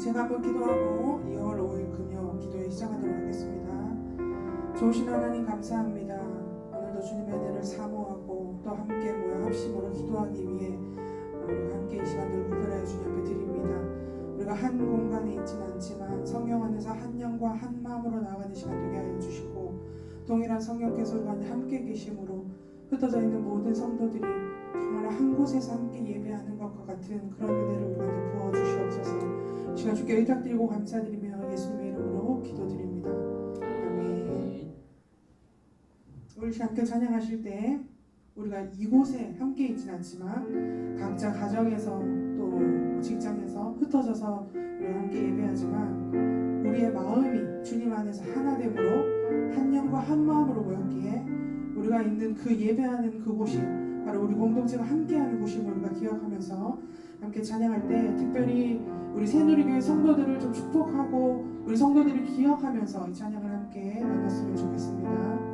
제가 한번 기도하고 2월 5일 금요 기도에 시작하도록 하겠습니다. 좋으신 하나님 감사합니다. 오늘도 주님의 은혜를 사모하고 또 함께 모여 합심으로 기도하기 위해 우리가 함께 이 시간들을 구별하여 주님 앞에 드립니다. 우리가 한 공간에 있지는 않지만 성령 안에서 한 영과 한 마음으로 나아가는 시간 되게 하여 주시고, 동일한 성령께서 우리가 함께 계심으로 흩어져 있는 모든 성도들이 정말 한 곳에서 함께 예배하는 것과 같은 그런 은혜를 우리한테 부어주시옵소서. 시간 주께 의탁드리고 감사드리며 예수님의 이름으로 기도드립니다. 아멘. 우리 함께 찬양하실 때 우리가 이곳에 함께 있지는 않지만 각자 가정에서 또 직장에서 흩어져서 우리가 함께 예배하지만 우리의 마음이 주님 안에서 하나됨으로 한 영과 한 마음으로 모였기에 우리가 있는 그 예배하는 그곳이 바로 우리 공동체가 함께하는 곳임을 우리가 기억하면서 함께 찬양할 때 특별히 우리 새누리교회 성도들을 좀 축복하고 우리 성도들을 기억하면서 이 찬양을 함께 나눴으면 좋겠습니다.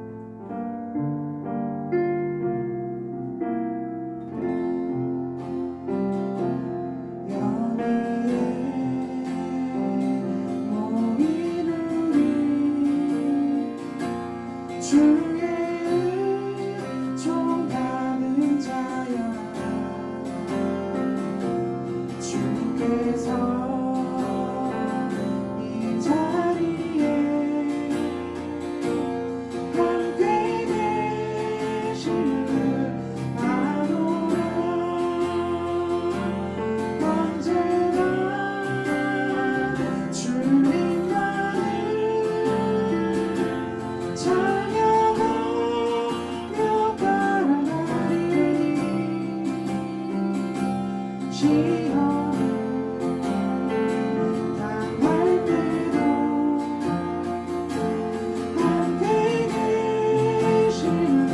함께 계시는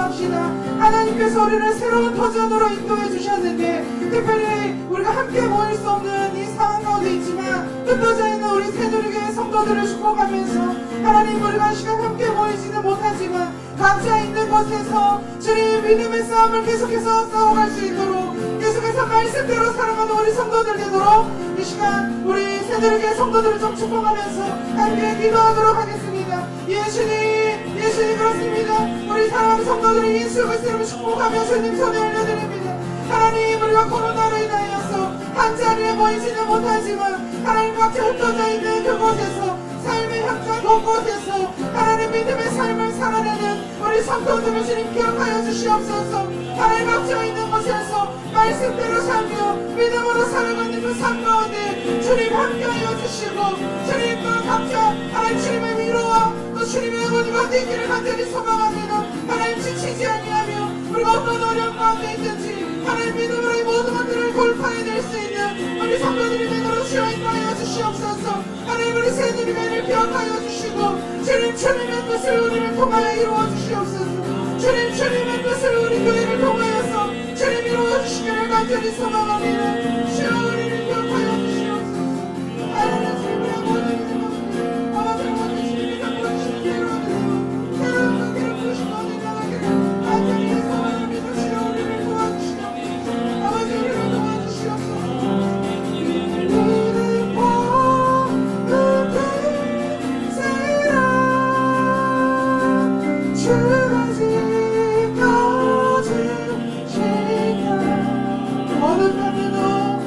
기도합시다. 하나님께서 우리를 새로운 터전으로 인도해 주셨는데 특별히 우리가 함께 모일 수 없는 이 상황 가운데 있지만 흩어져 있는 우리 새누리교회 성도들을 축복하면서 하나님 우리가 시간 함께 모이지는 못하지만 각자 있는 곳에서 주님 믿음의 싸움을 계속해서 싸워갈 수 있도록 계속해서 말씀대로 살아가는 우리 성도들 되도록 이 시간 우리 새누리교회 성도들을 좀 축복하면서 함께 기도하도록 하겠습니다. 예수님 그렇습니다. 우리 사랑하는 성도들이 예수 그리스도를 축복하며 주님 손에 올려드립니다. 하나님 우리가 코로나로 인하여서 한자리에 모이지는 못하지만 하나님 각자 흩어져 있는 그곳에서 삶의 현장 곳곳에서 하나님 믿음의 삶을 살아내는 우리 성도들을 주님 기억하여 주시옵소서. 하나님 각자 있는 곳에서 말씀대로 살며 믿음으로 살아가는 그 삶 가운데 주님 함께하여 주시고 주님과 각자 하나님 주님의 위로와 또 주님의 응원과 뒷길을 간절히 소망합니다. 하나님 지치지 아니하며 우리가 어떤 어려움 가운데 있든지 하나님 믿음으로 이 모든 것들을 돌파해낼 수 있는 우리 성도들이 되도록 주여 인도하여 주시옵소서. 하나님 우리 새누리교회를 기억하여 주시고 주님의 뜻을 우리를 통하여 이루어 주시옵소서. 주님의 뜻을 우리 교회를 통하여서 주님 이루어 주시기를 간절히 소망합니다. 주여 우리를 기억하여 주시옵소서. 하나님 주님의 모든 일을 아버지 모든 주님이 갖고 주시는 대로 하면서 새로운 관계를 부르시고 어디가게 간절히 소망합니다. 주여 우리를 도와주시옵소서. 아버지 우리를 도와주시옵소서. 어느 밤에도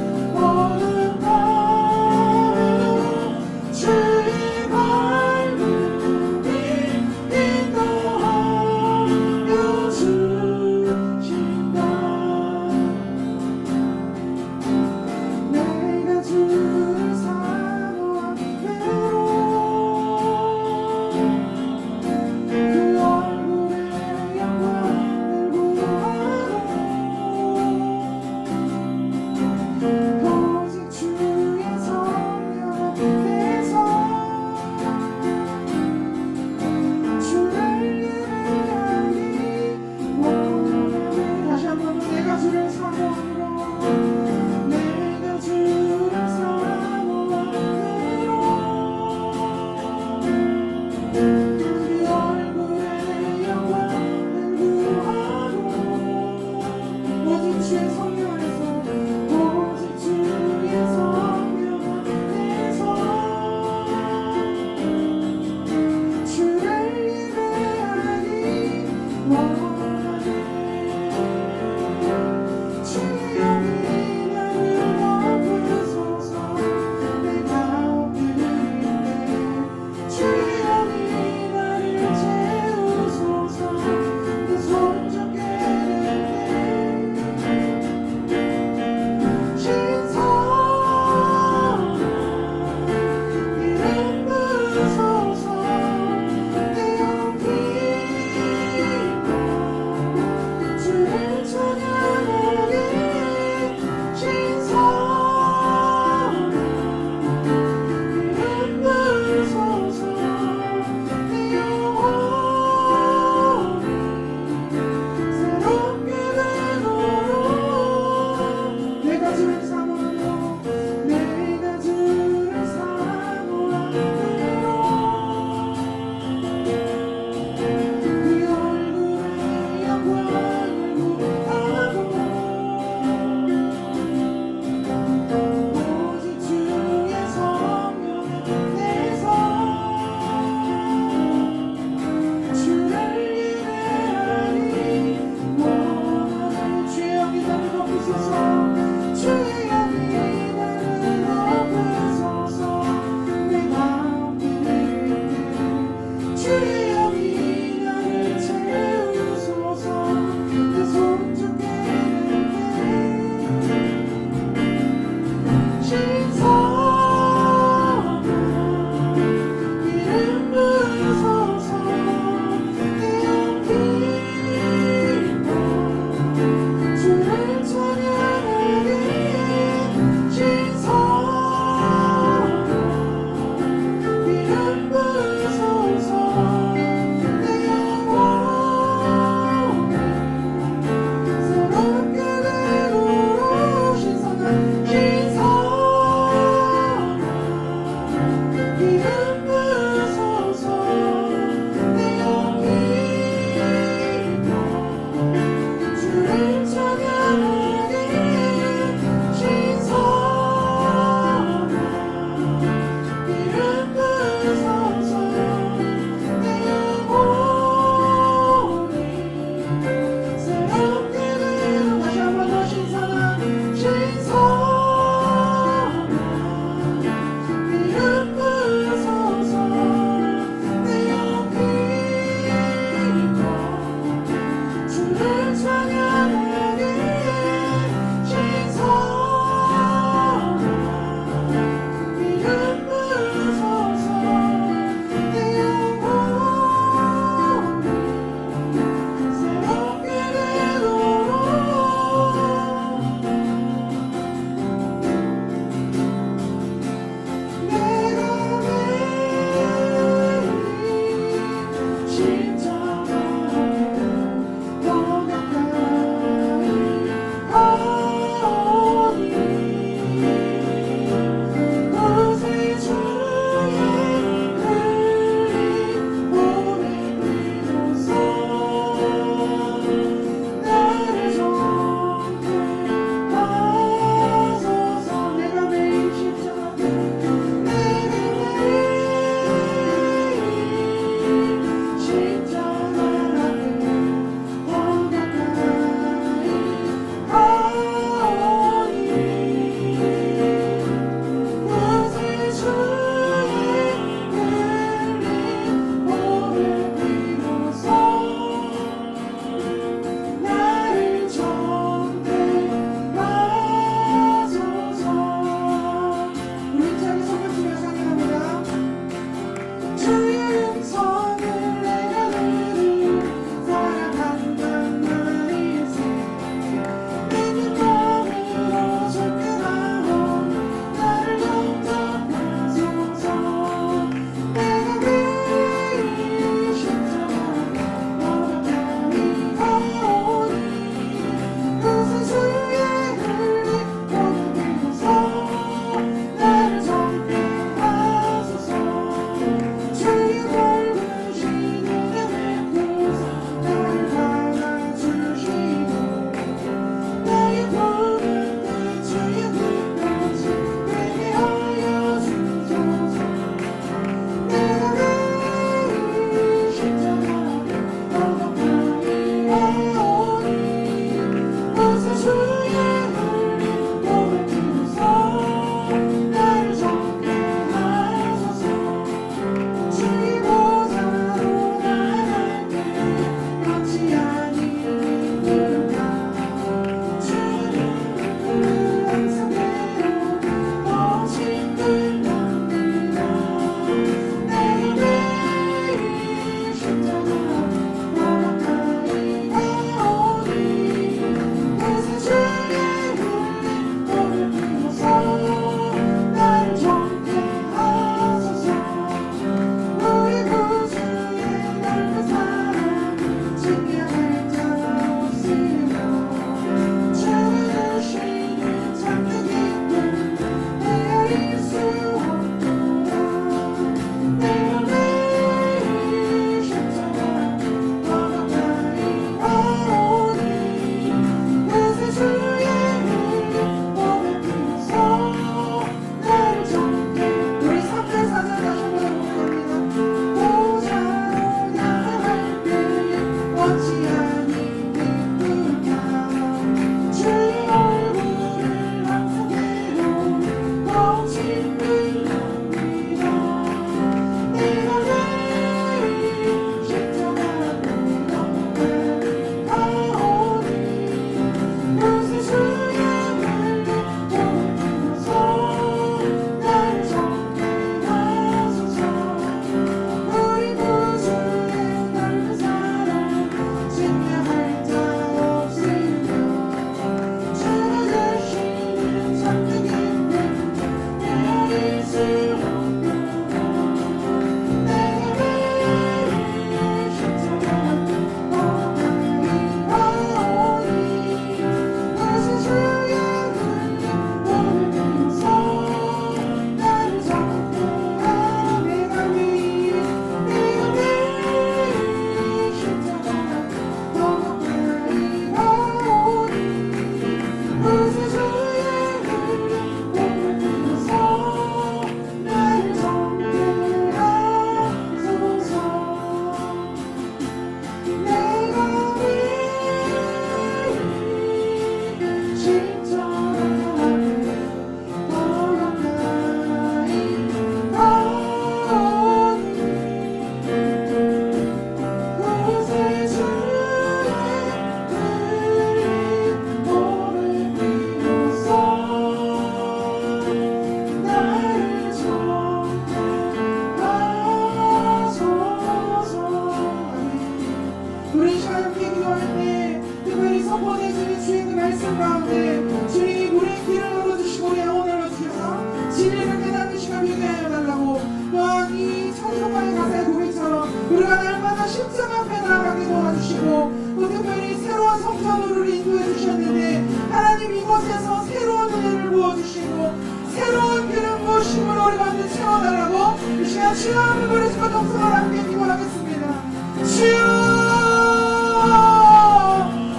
주시고 새로운 기름 부으심으로 우리 가운데 채워달라고 이 시간 주여 한번 부르시고 동성을 함께 기도하겠습니다. 주여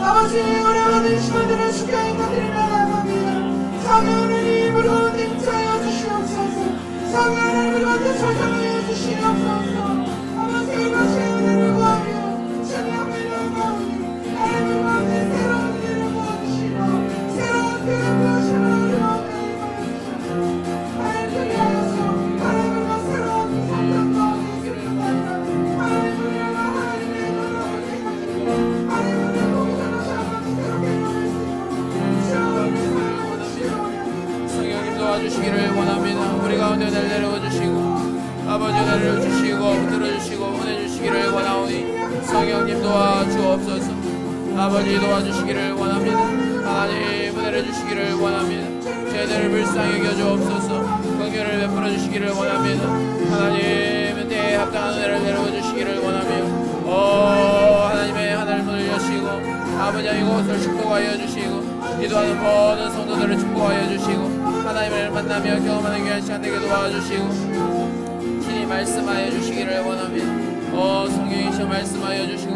아버지 우리 모든 시간들을 주께 인도드리며 나갑니다. 성령의 힘으로 가운데 임하여 주시옵소서. 성령의 힘으로 가운데 조정하여 주시옵소서. 아버지 이것이 은혜를 구하며 찬양을 나오니 하나님 가운데 새로운 기름 부어주시고 새로운 기름 부으심으로 우리 가운데 하나님 위하여서 하나님과 새로운 성장 가운데 있기를 바랍니다. 하나님을 위하여 하나님의 노력을 행하시고 하나님을 보기전에 아버지 새롭게 일어날 수 있도록 주여 우리 삶을 주시옵소서. 성령님 도와주시기를 원합니다. 우리 가운데 날 내려주시고 아버지 나를 주시고 붙들어 주시고 은혜 주시기를 원하오니 성령님 도와주옵소서. 아버지 도와주시기를 원합니다. 하나님 은혜를 주시기를 원합니다. 죄들을 불쌍히 여겨주옵소서. 긍휼을 베풀어 주시기를 원합니다. 하나님 때에 합당한 은혜를 내려 주시기를 원하며 하나님의 하늘문을 여시고 아버지 이곳을 축복하여 주시고 기도하는 모든 성도들을 축복하여 주시고 하나님을 만나며 경험하는 귀한 시간 되게 도와주시고 신이 말씀하여 주시기를 원합니다. 성령이시여 말씀하여 주시고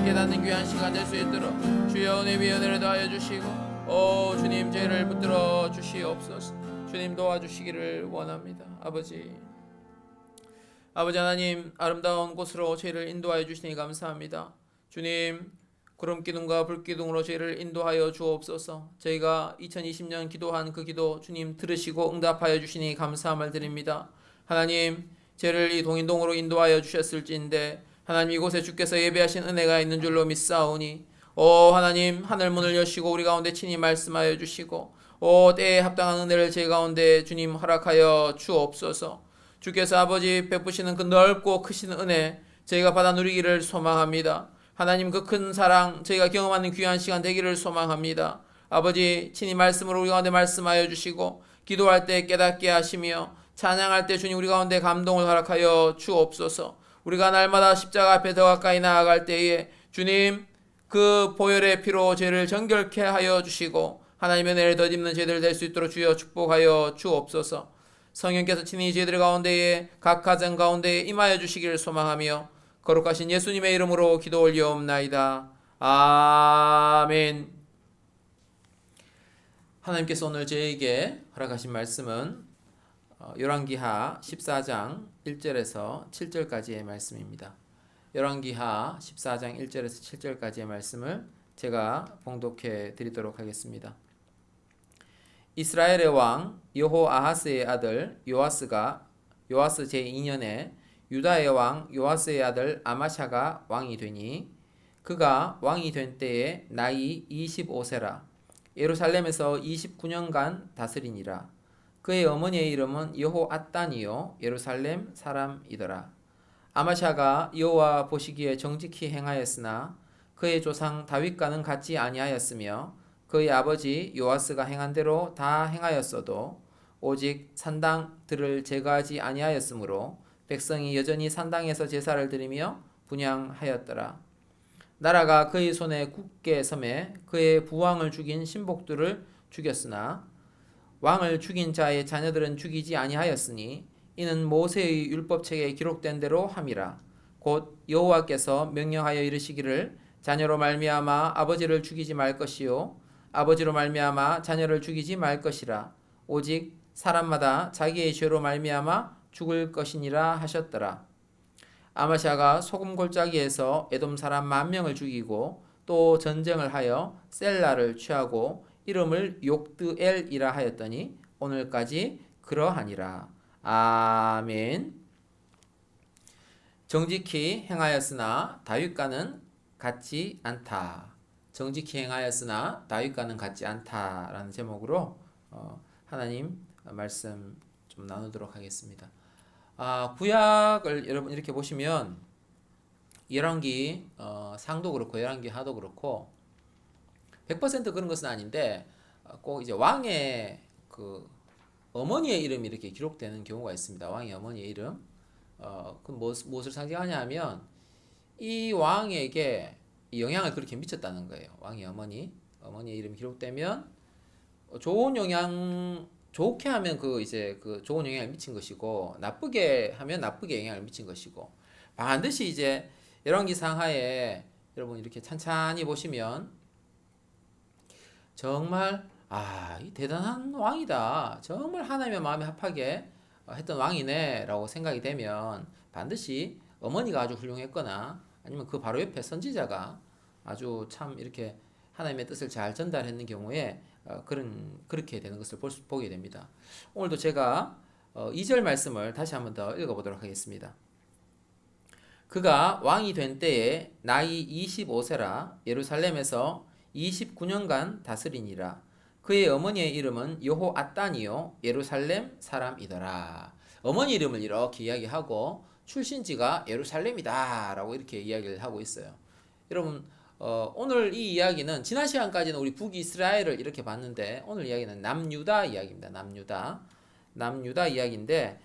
깨닫는 귀한 시간 될 수 있도록 주여 은혜 위에 은혜를 더하여 주시고 주님 죄를 붙들어 주시옵소서. 주님 도와주시기를 원합니다. 아버지 하나님 아름다운 곳으로 저희를 인도하여 주시니 감사합니다. 주님 구름기둥과 불기둥으로 저희를 인도하여 주옵소서. 저희가 2020년 기도한 그 기도 주님 들으시고 응답하여 주시니 감사함을 드립니다. 하나님 저희를 이 동인동으로 인도하여 주셨을지인데 하나님 이곳에 주께서 예배하신 은혜가 있는 줄로 믿사오니 하나님 하늘문을 여시고 우리 가운데 친히 말씀하여 주시고 때에 합당한 은혜를 제 가운데 주님 허락하여 주옵소서. 주께서 아버지 베푸시는 그 넓고 크신 은혜 저희가 받아 누리기를 소망합니다. 하나님 그 큰 사랑 저희가 경험하는 귀한 시간 되기를 소망합니다. 아버지 친히 말씀으로 우리 가운데 말씀하여 주시고 기도할 때 깨닫게 하시며 찬양할 때 주님 우리 가운데 감동을 허락하여 주옵소서. 우리가 날마다 십자가 앞에 더 가까이 나아갈 때에 주님 그 보혈의 피로 죄를 정결케 하여 주시고 하나님의 은혜를 덧입는 죄들 될 수 있도록 주여 축복하여 주옵소서. 성령께서 친히 저희들 가운데에 각 가정 가운데에 임하여 주시기를 소망하며 거룩하신 예수님의 이름으로 기도 올리옵나이다. 아멘. 하나님께서 오늘 저에게 허락하신 말씀은 열왕기하 14장 1절에서 7절까지의 말씀입니다. 열왕기하 14장 1절에서 7절까지의 말씀을 제가 봉독해 드리도록 하겠습니다. 이스라엘의 왕 여호아하스의 아들 요아스 제2년에 유다의 왕 요아스의 아들 아마샤가 왕이 되니 그가 왕이 된 때에 나이 25세라 예루살렘에서 29년간 다스리니라. 그의 어머니의 이름은 여호앗단이요 예루살렘 사람이더라. 아마샤가 여호와 보시기에 정직히 행하였으나 그의 조상 다윗과는 같지 아니하였으며 그의 아버지 요아스가 행한 대로 다 행하였어도 오직 산당들을 제거하지 아니하였으므로 백성이 여전히 산당에서 제사를 드리며 분향하였더라. 나라가 그의 손에 굳게 섬에 그의 부왕을 죽인 신복들을 죽였으나 왕을 죽인 자의 자녀들은 죽이지 아니하였으니 이는 모세의 율법책에 기록된 대로 함이라. 곧 여호와께서 명령하여 이르시기를 자녀로 말미암아 아버지를 죽이지 말 것이요 아버지로 말미암아 자녀를 죽이지 말 것이라. 오직 사람마다 자기의 죄로 말미암아 죽을 것이니라 하셨더라. 아마샤가 소금 골짜기에서 에돔 사람 10,000명을 죽이고 또 전쟁을 하여 셀라를 취하고 이름을 욕드엘이라 하였더니 오늘까지 그러하니라. 아멘. 정직히 행하였으나 다윗과는 같지 않다. 정직히 행하였으나 다윗과는 같지 않다라는 제목으로 하나님 말씀 좀 나누도록 하겠습니다. 구약을 여러분 이렇게 보시면 열왕기 상도 그렇고 열왕기 하도 그렇고 100% 그런 것은 아닌데 꼭 이제 왕의 그 어머니의 이름이 이렇게 기록되는 경우가 있습니다. 왕의 어머니의 이름. 그 무엇을 상징하냐 하면 이 왕에게 영향을 그렇게 미쳤다는 거예요. 왕의 어머니의 이름이 기록되면 좋은 영향, 좋게 하면 그 이제 그 좋은 영향을 미친 것이고 나쁘게 하면 나쁘게 영향을 미친 것이고 반드시 이제 열왕기상 하에 여러분 이렇게 찬찬히 보시면 정말 이 대단한 왕이다. 정말 하나님의 마음에 합하게 했던 왕이네라고 생각이 되면 반드시 어머니가 아주 훌륭했거나 아니면 그 바로 옆에 선지자가 아주 참 이렇게 하나님의 뜻을 잘 전달했는 경우에 그렇게 되는 것을 보게 됩니다. 오늘도 제가 2절 말씀을 다시 한번 더 읽어보도록 하겠습니다. 그가 왕이 된 때에 나이 25세라 예루살렘에서 29년간 다스리니라. 그의 어머니의 이름은 여호앗단이요 예루살렘 사람이더라. 어머니 이름을 이렇게 이야기하고 출신지가 예루살렘이다라고 이렇게 이야기를 하고 있어요. 여러분 오늘 이 이야기는 지난 시간까지는 우리 북이스라엘을 이렇게 봤는데 오늘 이야기는 남유다 이야기입니다. 남유다 이야기인데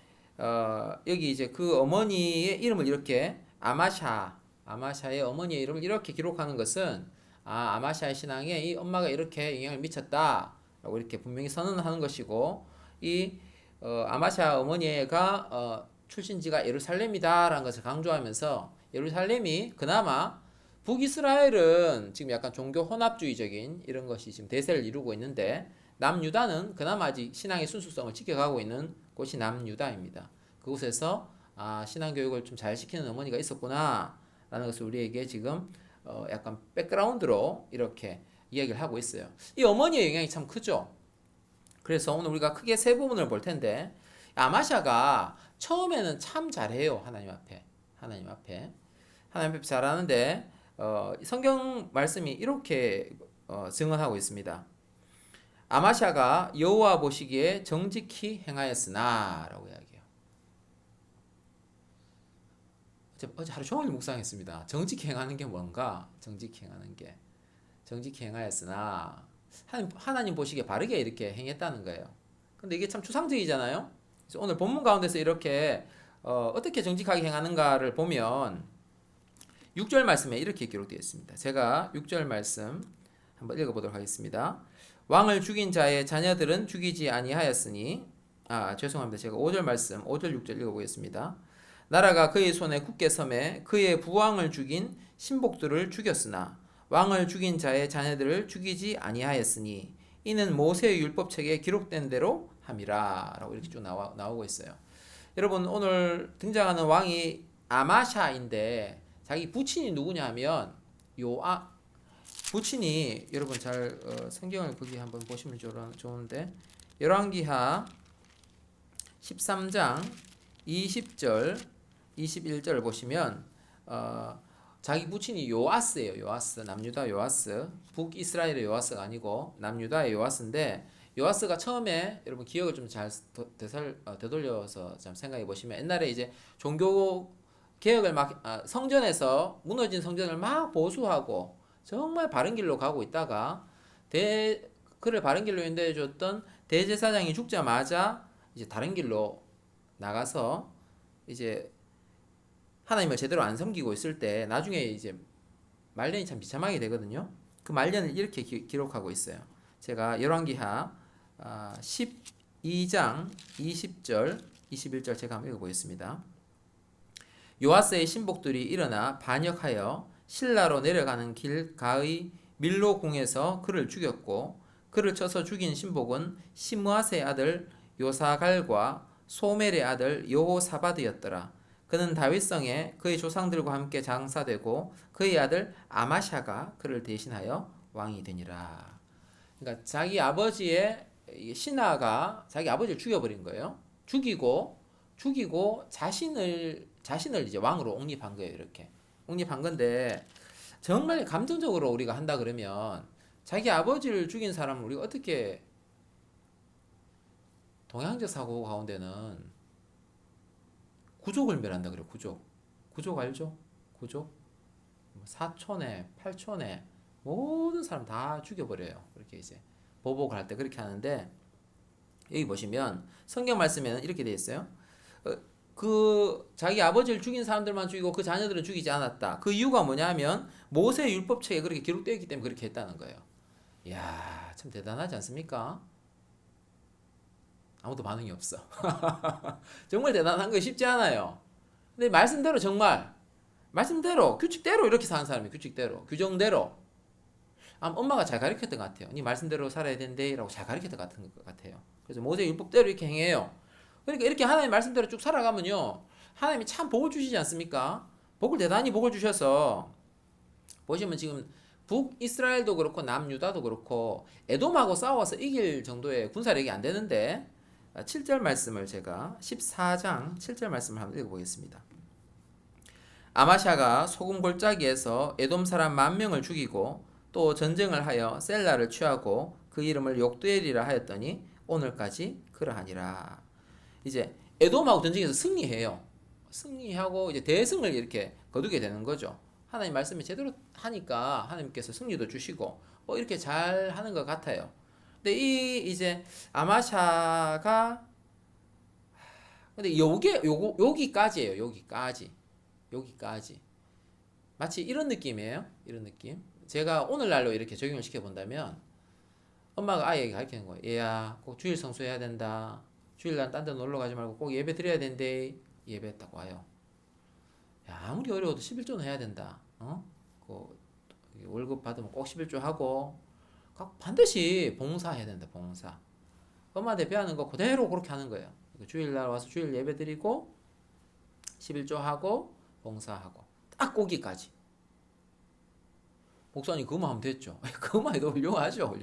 여기 이제 그 어머니의 이름을 이렇게 아마샤의 어머니의 이름을 이렇게 기록하는 것은 아마샤의 신앙에 이 엄마가 이렇게 영향을 미쳤다라고 이렇게 분명히 선언하는 것이고 이 아마샤 어머니가 출신지가 예루살렘이다라는 것을 강조하면서 예루살렘이 그나마 북이스라엘은 지금 약간 종교 혼합주의적인 이런 것이 지금 대세를 이루고 있는데 남유다는 그나마 아직 신앙의 순수성을 지켜가고 있는 곳이 남유다입니다. 그곳에서 신앙 교육을 좀 잘 시키는 어머니가 있었구나 라는 것을 우리에게 지금 약간 백그라운드로 이렇게 이야기를 하고 있어요. 이 어머니의 영향이 참 크죠. 그래서 오늘 우리가 크게 세 부분을 볼 텐데 아마샤가 처음에는 참 잘해요. 하나님 앞에 잘하는데 성경 말씀이 이렇게 증언하고 있습니다. 아마샤가 여호와 보시기에 정직히 행하였으나 라고 이야기해요. 어제 하루 종일 묵상했습니다. 정직히 행하는 게 뭔가? 정직히 행하였으나 하나님 보시기에 바르게 이렇게 행했다는 거예요. 근데 이게 참 추상적이잖아요. 그래서 오늘 본문 가운데서 이렇게 어떻게 정직하게 행하는가를 보면 6절 말씀에 이렇게 기록되어 있습니다. 제가 6절 말씀 한번 읽어보도록 하겠습니다. 왕을 죽인 자의 자녀들은 죽이지 아니하였으니 죄송합니다. 제가 5절 말씀 5절 6절 읽어보겠습니다. 나라가 그의 손에 굳게 섬에 그의 부왕을 죽인 신복들을 죽였으나 왕을 죽인 자의 자녀들을 죽이지 아니하였으니 이는 모세의 율법책에 기록된 대로 함이라 라고 이렇게 쭉 나오고 있어요. 여러분 오늘 등장하는 왕이 아마샤인데 자기 부친이 누구냐 하면 부친이 여러분 잘 성경을 거기 한번 보시면 좋은데 열왕기하 13장 20절 21절 보시면 자기 부친이 요아스예요. 남유다 요아스. 북이스라엘의 요아스가 아니고 남유다의 요아스인데 요아스가 처음에 여러분 기억을 좀 잘 되돌려서 좀 생각해 보시면 옛날에 이제 종교 개혁을 성전에서 무너진 성전을 막 보수하고 정말 바른 길로 가고 있다가 그를 바른 길로 인도해 줬던 대제사장이 죽자마자 이제 다른 길로 나가서 이제 하나님을 제대로 안 섬기고 있을 때 나중에 이제 말년이 참 비참하게 되거든요. 그 말년을 이렇게 기록하고 있어요. 제가 열왕기하 12장 20절 21절 제가 한번 읽어보겠습니다. 요아스의 신복들이 일어나 반역하여 실라로 내려가는 길 가의 밀로궁에서 그를 죽였고 그를 쳐서 죽인 신복은 시므아스의 아들 요사갈과 소멜의 아들 여호사바드였더라. 그는 다윗성에 그의 조상들과 함께 장사되고 그의 아들 아마샤가 그를 대신하여 왕이 되니라. 그러니까 자기 아버지의 신하가 자기 아버지를 죽여버린 거예요. 죽이고 자신을 이제 왕으로 옹립한 거예요. 이렇게 옹립한 건데 정말 감정적으로 우리가 한다 그러면 자기 아버지를 죽인 사람을 우리가 어떻게 동양적 사고 가운데는 구족을 멸한다 그래요. 구족 알죠? 구족 사촌에 팔촌에 모든 사람 다 죽여버려요. 그렇게 이제 보복을 할 때 그렇게 하는데 여기 보시면 성경 말씀에는 이렇게 되어 있어요. 그 자기 아버지를 죽인 사람들만 죽이고 그 자녀들은 죽이지 않았다. 그 이유가 뭐냐면 모세의 율법책에 그렇게 기록되어 있기 때문에 그렇게 했다는 거예요. 이야 참 대단하지 않습니까? 아무도 반응이 없어. 정말 대단한 거 쉽지 않아요. 근데 말씀대로 정말 말씀대로 규칙대로 이렇게 사는 사람이 규칙대로 규정대로 엄마가 잘 가르쳤던 것 같아요. 네 말씀대로 살아야 된대라고 잘 가르쳤던 것 같아요. 그래서 모세 율법대로 이렇게 행해요. 그러니까 이렇게 하나님 말씀대로 쭉 살아가면요, 하나님이 참 복을 주시지 않습니까? 복을 대단히 복을 주셔서 보시면 지금 북이스라엘도 그렇고 남유다도 그렇고 에돔하고 싸워서 이길 정도의 군사력이 안 되는데 7절 말씀을 제가 14장 7절 말씀을 한번 읽어보겠습니다. 아마샤가 소금 골짜기에서 에돔 사람 10,000명을 죽이고 또 전쟁을 하여 셀라를 취하고 그 이름을 욕두엘이라 하였더니 오늘까지 그러하니라. 이제 에돔하고 전쟁에서 승리해요. 승리하고 이제 대승을 이렇게 거두게 되는 거죠. 하나님 말씀이 제대로 하니까 하나님께서 승리도 주시고 이렇게 잘 하는 것 같아요. 근데 이제 아마샤가 근데 여기까지예요. 여기까지 마치 이런 느낌이에요. 이런 느낌. 제가 오늘날로 이렇게 적용을 시켜본다면 엄마가 아이에게 가르치는 거예요. 얘야 꼭 주일 성수해야 된다. 주일날 딴 데 놀러 가지 말고 꼭 예배 드려야 된대. 예배했다고 와요. 야, 아무리 어려워도 11조는 해야 된다. 그 월급 받으면 꼭 11조 하고 반드시 봉사해야 된다. 봉사. 엄마한테 배우는 거 그대로 그렇게 하는 거예요. 주일날 와서 주일 예배 드리고 11조 하고 봉사하고 딱 거기까지. 목사님 그것만 하면 됐죠. 그것만 해도 훌륭하죠.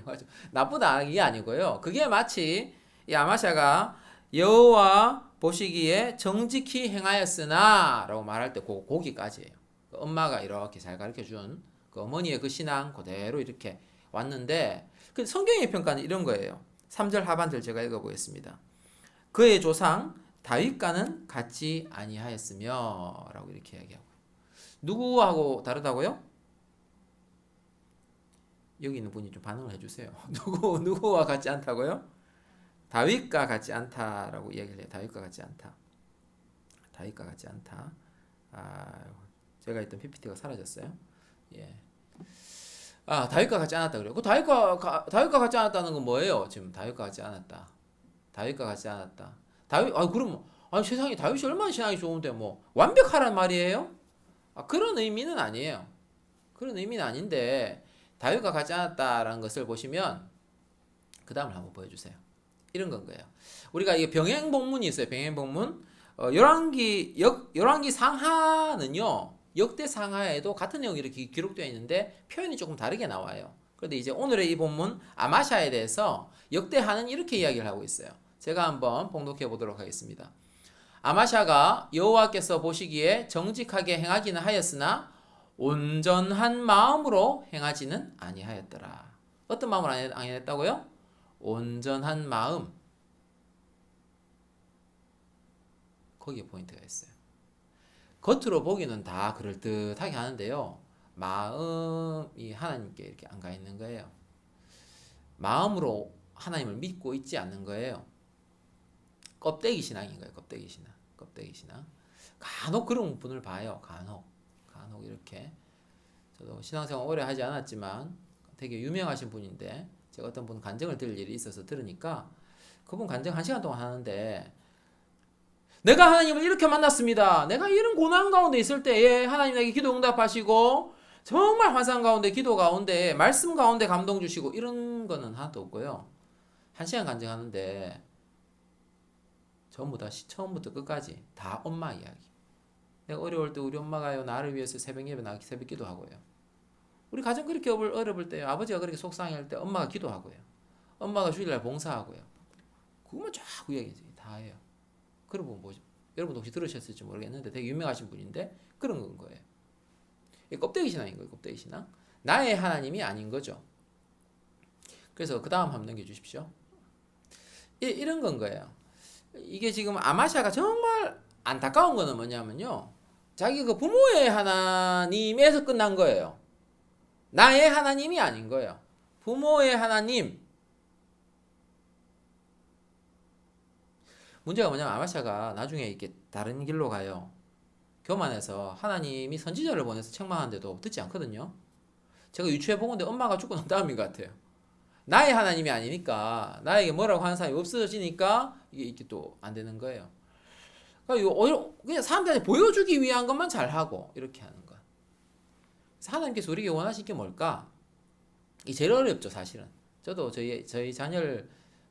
나쁘다 이게 아니고요. 그게 마치 이 아마샤가 여호와 보시기에 정직히 행하였으나 라고 말할 때 거기까지예요. 엄마가 이렇게 잘 가르쳐준 그 어머니의 그 신앙 그대로 이렇게 왔는데 그 성경의 평가는 이런 거예요. 3절 하반절 제가 읽어보겠습니다. 그의 조상 다윗과는 같지 아니하였으며 라고 이렇게 이야기하고 누구하고 다르다고요? 여기 있는 분이 좀 반응을 해주세요. 누구와 같지 않다고요? 다윗과 같지 않다라고 이야기를 해요. 다윗과 같지 않다. 다윗과 같지 않다. 제가 했던 PPT가 사라졌어요. 예. 다윗과 같지 않았다 그래요. 그 다윗과 같지 않았다는 건 뭐예요? 지금 다윗과 같지 않았다. 다윗과 같지 않았다. 그럼 세상에 다윗이 얼마나 신앙이 좋은데 뭐 완벽하란 말이에요? 그런 의미는 아니에요. 그런 의미는 아닌데 다윗과 같지 않았다라는 것을 보시면 그 다음을 한번 보여주세요. 이런 건 거예요. 우리가 이게 병행복문이 있어요. 병행복문. 열왕기 상하는요. 역대 상하에도 같은 내용이 이렇게 기록되어 있는데 표현이 조금 다르게 나와요. 그런데 이제 오늘의 이 본문 아마샤에 대해서 역대하는 이렇게 이야기를 하고 있어요. 제가 한번 봉독해 보도록 하겠습니다. 아마샤가 여호와께서 보시기에 정직하게 행하기는 하였으나 온전한 마음으로 행하지는 아니하였더라. 어떤 마음으로 아니했다고요? 온전한 마음. 거기에 포인트가 있어요. 겉으로 보기는 다 그럴듯하게 하는데요. 마음이 하나님께 이렇게 안 가 있는 거예요. 마음으로 하나님을 믿고 있지 않는 거예요. 껍데기 신앙인 거예요. 껍데기 신앙. 간혹 그런 분을 봐요. 간혹 이렇게. 저도 신앙생활 오래 하지 않았지만 되게 유명하신 분인데 제가 어떤 분 간증을 들을 일이 있어서 들으니까 그분 간증 1시간 동안 하는데 내가 하나님을 이렇게 만났습니다. 내가 이런 고난 가운데 있을 때에 하나님 내게 기도 응답하시고 정말 환상 가운데 기도 가운데 말씀 가운데 감동 주시고 이런 거는 하나도 없고요. 1시간 간증하는데 전부 다 처음부터 끝까지 다 엄마 이야기. 내가 어려울 때 우리 엄마가요 나를 위해서 새벽 예배 나가기 새벽 기도하고요. 우리 가정 그렇게 어려울 때 아버지가 그렇게 속상할 때 엄마가 기도하고요. 엄마가 주일날 봉사하고요. 그것만 자꾸 이야기지 다 해요. 그런 분 뭐죠? 여러분도 혹시 들으셨을지 모르겠는데 되게 유명하신 분인데 그런 건 거예요. 껍데기 신앙인 거예요. 껍데기 신앙. 나의 하나님이 아닌 거죠. 그래서 그 다음 한번 넘겨주십시오. 이런 건 거예요. 이게 지금 아마샤가 정말 안타까운 거는 뭐냐면요. 자기 그 부모의 하나님에서 끝난 거예요. 나의 하나님이 아닌 거예요. 부모의 하나님. 문제가 뭐냐면 아마샤가 나중에 이렇게 다른 길로 가요. 교만해서 하나님이 선지자를 보내서 책망하는데도 듣지 않거든요. 제가 유추해 보건데 엄마가 죽고 난 다음인 것 같아요. 나의 하나님이 아니니까 나에게 뭐라고 하는 사람이 없어지니까 이게 또 안 되는 거예요. 그러니까 그냥 사람들한테 보여주기 위한 것만 잘하고 이렇게 하는 것. 그래서 하나님께서 우리에게 원하신 게 뭘까? 이 제일 어렵죠, 사실은. 저도 저희 자녀를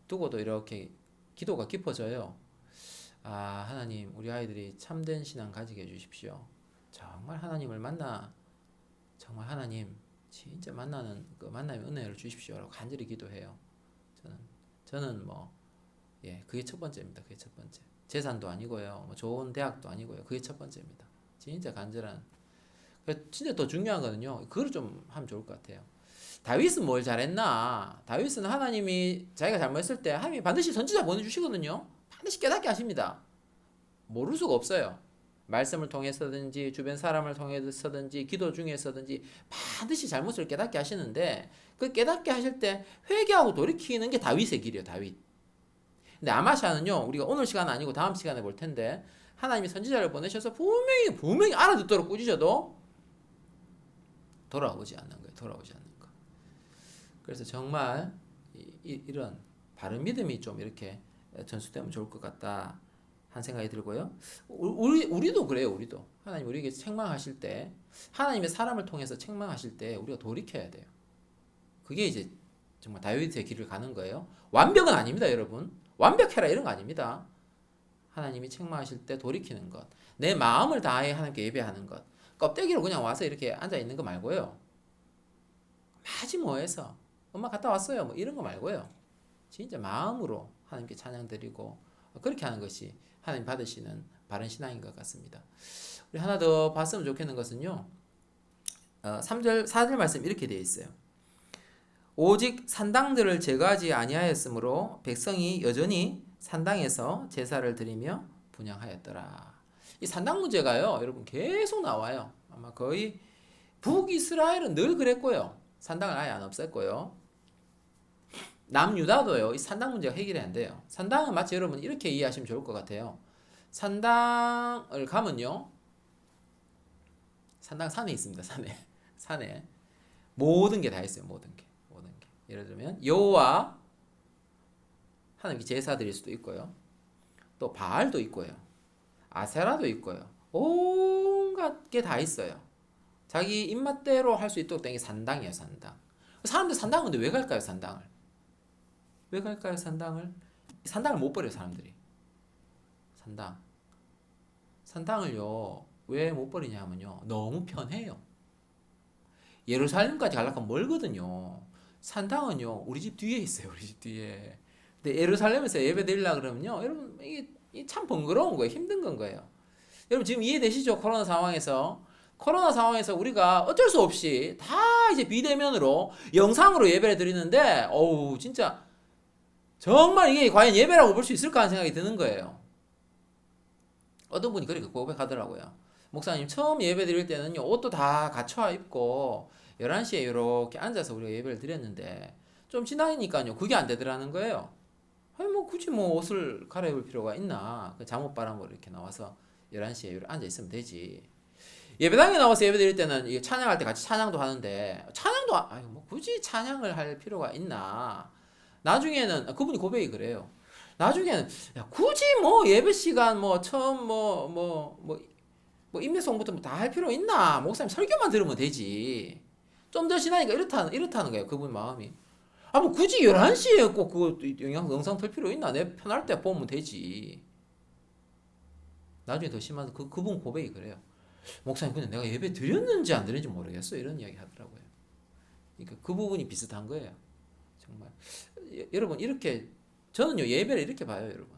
두고도 이렇게 기도가 깊어져요. 아, 하나님, 우리 아이들이 참된 신앙 가지게 해주십시오. 정말 하나님을 정말 하나님 진짜 만나는 그 만남의 은혜를 주십시오라고 간절히 기도해요. 저는 그게 첫 번째입니다. 그게 첫 번째. 재산도 아니고요, 뭐 좋은 대학도 아니고요. 그게 첫 번째입니다. 진짜 간절한. 진짜 더 중요한 거는요, 그걸 좀 하면 좋을 것 같아요. 다윗은 뭘 잘했나? 다윗은 하나님이 자기가 잘못했을 때 하나님이 반드시 선지자 보내주시거든요. 반드시 깨닫게 하십니다. 모를 수가 없어요. 말씀을 통해서든지 주변 사람을 통해서든지 기도 중에서든지 반드시 잘못을 깨닫게 하시는데, 그 깨닫게 하실 때 회개하고 돌이키는 게 다윗의 길이에요. 다윗. 근데 아마샤는요, 우리가 오늘 시간 아니고 다음 시간에 볼 텐데, 하나님이 선지자를 보내셔서 분명히 알아듣도록 꾸짖어도 돌아오지 않는 거예요. 돌아오지 않는 거. 그래서 정말 이런 바른 믿음이 좀 이렇게 전수되면 좋을 것 같다 한 생각이 들고요. 우리도 그래요. 우리도 하나님 우리에게 책망하실 때, 하나님의 사람을 통해서 책망하실 때 우리가 돌이켜야 돼요. 그게 이제 정말 다윗의 길을 가는 거예요. 완벽은 아닙니다, 여러분. 완벽해라 이런 거 아닙니다. 하나님이 책망하실 때 돌이키는 것, 내 마음을 다해 하나님께 예배하는 것, 껍데기로 그냥 와서 이렇게 앉아 있는 거 말고요. 마지 뭐해서 엄마 갔다 왔어요, 뭐 이런 거 말고요. 진짜 마음으로 하나님께 찬양 드리고 그렇게 하는 것이 하나님 받으시는 바른 신앙인 것 같습니다. 우리 하나 더 봤으면 좋겠는 것은요, 3절 4절 말씀 이렇게 되어 있어요. 오직 산당들을 제거하지 아니하였으므로 백성이 여전히 산당에서 제사를 드리며 분향하였더라. 이 산당 문제가요, 여러분 계속 나와요. 아마 거의 북이스라엘은 늘 그랬고요. 산당을 아예 안 없앴고요. 남유다도요, 이 산당 문제가 해결이 안 돼요. 산당은 마치 여러분 이렇게 이해하시면 좋을 것 같아요. 산당을 가면요, 산당 산에 있습니다. 산에 모든 게 다 있어요. 모든 게. 예를 들면 여호와 하나님께 제사 드릴 수도 있고요. 또 바알도 있고요. 아세라도 있고요. 온갖 게 다 있어요. 자기 입맛대로 할 수 있도록 된 게 산당이에요. 산당. 사람들 산당 근데 왜 갈까요? 산당을 왜 갈까요? 산당을 못 버려요. 사람들이. 산당을요 왜 못 버리냐 하면요, 너무 편해요. 예루살렘까지 가려면 멀거든요. 산당은요 우리 집 뒤에 있어요. 우리 집 뒤에. 근데 예루살렘에서 예배 드리려고 그러면요, 여러분 이게 참 번거로운 거예요. 힘든 건 거예요. 여러분 지금 이해되시죠? 코로나 상황에서 우리가 어쩔 수 없이 다 이제 비대면으로 영상으로 예배를 드리는데, 어우 진짜 정말 이게 과연 예배라고 볼 수 있을까 하는 생각이 드는 거예요. 어떤 분이 그렇게 고백하더라고요. 목사님 처음 예배 드릴 때는요, 옷도 다 갖춰 입고 11시에 이렇게 앉아서 우리가 예배를 드렸는데 좀 지나니까요 그게 안 되더라는 거예요. 아니 뭐 굳이 뭐 옷을 갈아입을 필요가 있나, 그 잠옷바람으로 이렇게 나와서 11시에 이렇게 앉아 있으면 되지. 예배당에 나와서 예배 드릴 때는 이게 찬양할 때 같이 찬양도 하는데, 아유 뭐 굳이 찬양을 할 필요가 있나. 나중에는 그분이 고백이 그래요. 나중에는 야, 굳이 뭐 예배 시간 뭐 처음 뭐 임내송부터 뭐 다 할 필요 있나? 목사님 설교만 들으면 되지. 좀 더 지나니까 이렇다는 거예요. 그분 마음이. 아, 뭐 굳이 11시에 꼭 그거 영상 틀 필요 있나? 내 편할 때 보면 되지. 나중에 더 심한 그분 고백이 그래요. 목사님 근데 내가 예배 드렸는지 안 드렸는지 모르겠어. 이런 이야기 하더라고요. 그러니까 그 부분이 비슷한 거예요. 정말. 여러분 이렇게 저는요 예배를 이렇게 봐요, 여러분.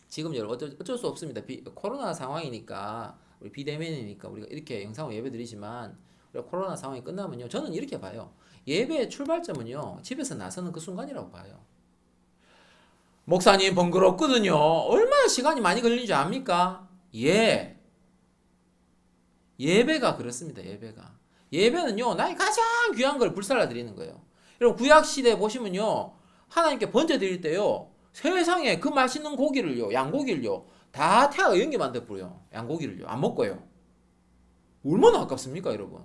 지금 여러분 어쩔 수 없습니다. 코로나 상황이니까, 우리 비대면이니까 우리가 이렇게 영상으로 예배 드리지만, 우리가 코로나 상황이 끝나면요, 저는 이렇게 봐요. 예배의 출발점은요, 집에서 나서는 그 순간이라고 봐요. 목사님 번거롭거든요. 얼마나 시간이 많이 걸리는 줄 압니까? 예배가 그렇습니다. 예배는요, 나의 가장 귀한 걸 불살라 드리는 거예요. 여러분 구약 시대 보시면요, 하나님께 번제 드릴 때요, 세상에 그 맛있는 고기를요, 양고기를요, 다 태아가 연기 만들어 버려요. 양고기를요, 안 먹고요. 얼마나 아깝습니까, 여러분?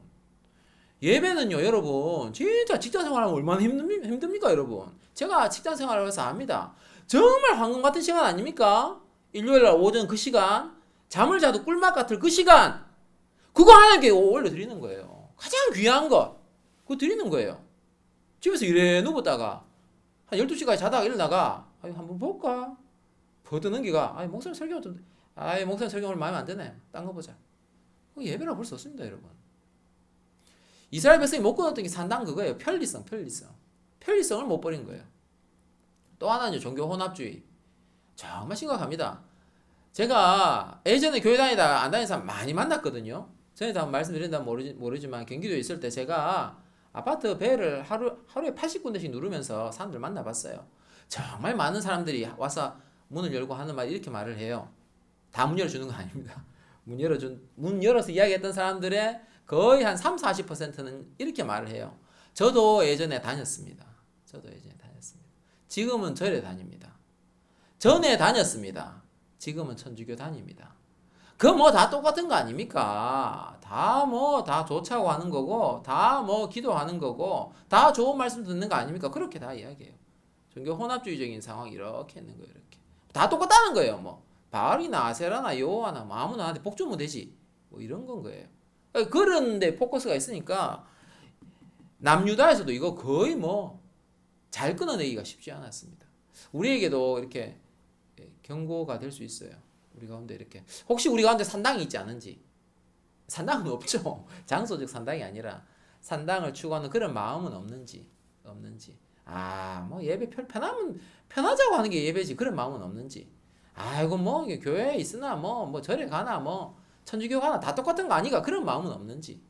예배는요, 여러분, 진짜 직장 생활하면 얼마나 힘듭니까, 여러분? 제가 직장 생활을 해서 압니다. 정말 황금 같은 시간 아닙니까? 일요일 날 오전 그 시간, 잠을 자도 꿀맛 같을 그 시간, 그거 하나님께 올려드리는 거예요. 가장 귀한 것, 그거 드리는 거예요. 집에서 이래 누웠다가, 한 12시까지 자다가 일어나가, 한번 볼까? 버드는 기가, 목사님 설교 좀, 목사님 설교 오늘 마음에 안 드네. 딴 거 보자. 예배라고 볼 수 없습니다, 여러분. 이스라엘 백성이 못 끊었던 게 산당 그거예요. 편리성. 편리성을 못 버린 거예요. 또 하나는 종교 혼합주의. 정말 심각합니다. 제가 예전에 교회 다니다가 안 다니는 사람 많이 만났거든요. 전에도 한번 말씀드린다면 모르지만 경기도에 있을 때 제가 아파트 벨을 하루에 80군데씩 누르면서 사람들 만나봤어요. 정말 많은 사람들이 와서 문을 열고 하는 말 이렇게 말을 해요. 다 문 열어주는 거 아닙니다. 문 열어서 이야기했던 사람들의 거의 한 30-40%는 이렇게 말을 해요. 저도 예전에 다녔습니다. 지금은 절에 다닙니다. 전에 다녔습니다. 지금은 천주교 다닙니다. 그 뭐 다 똑같은 거 아닙니까? 다 좋자고 하는 거고, 다 기도하는 거고, 다 좋은 말씀 듣는 거 아닙니까? 그렇게 다 이야기해요. 종교 혼합주의적인 상황이 이렇게 있는 거예요. 이렇게 다 똑같다는 거예요. 바알이나 아세라나 여호와나 아무나 한테 복 주면 되지. 이런 건 거예요. 그런데 포커스가 있으니까 남유다에서도 이거 거의 잘 끊어내기가 쉽지 않았습니다. 우리에게도 이렇게 경고가 될 수 있어요. 우리 가운데 이렇게 혹시 우리 가운데 산당이 있지 않은지. 산당은 없죠. 장소적 산당이 아니라 산당을 추구하는 그런 마음은 없는지. 예배 편하자고 하는 게 예배지. 그런 마음은 없는지. 교회에 있으나 절에 가나 천주교 가나 다 똑같은 거 아니가. 그런 마음은 없는지.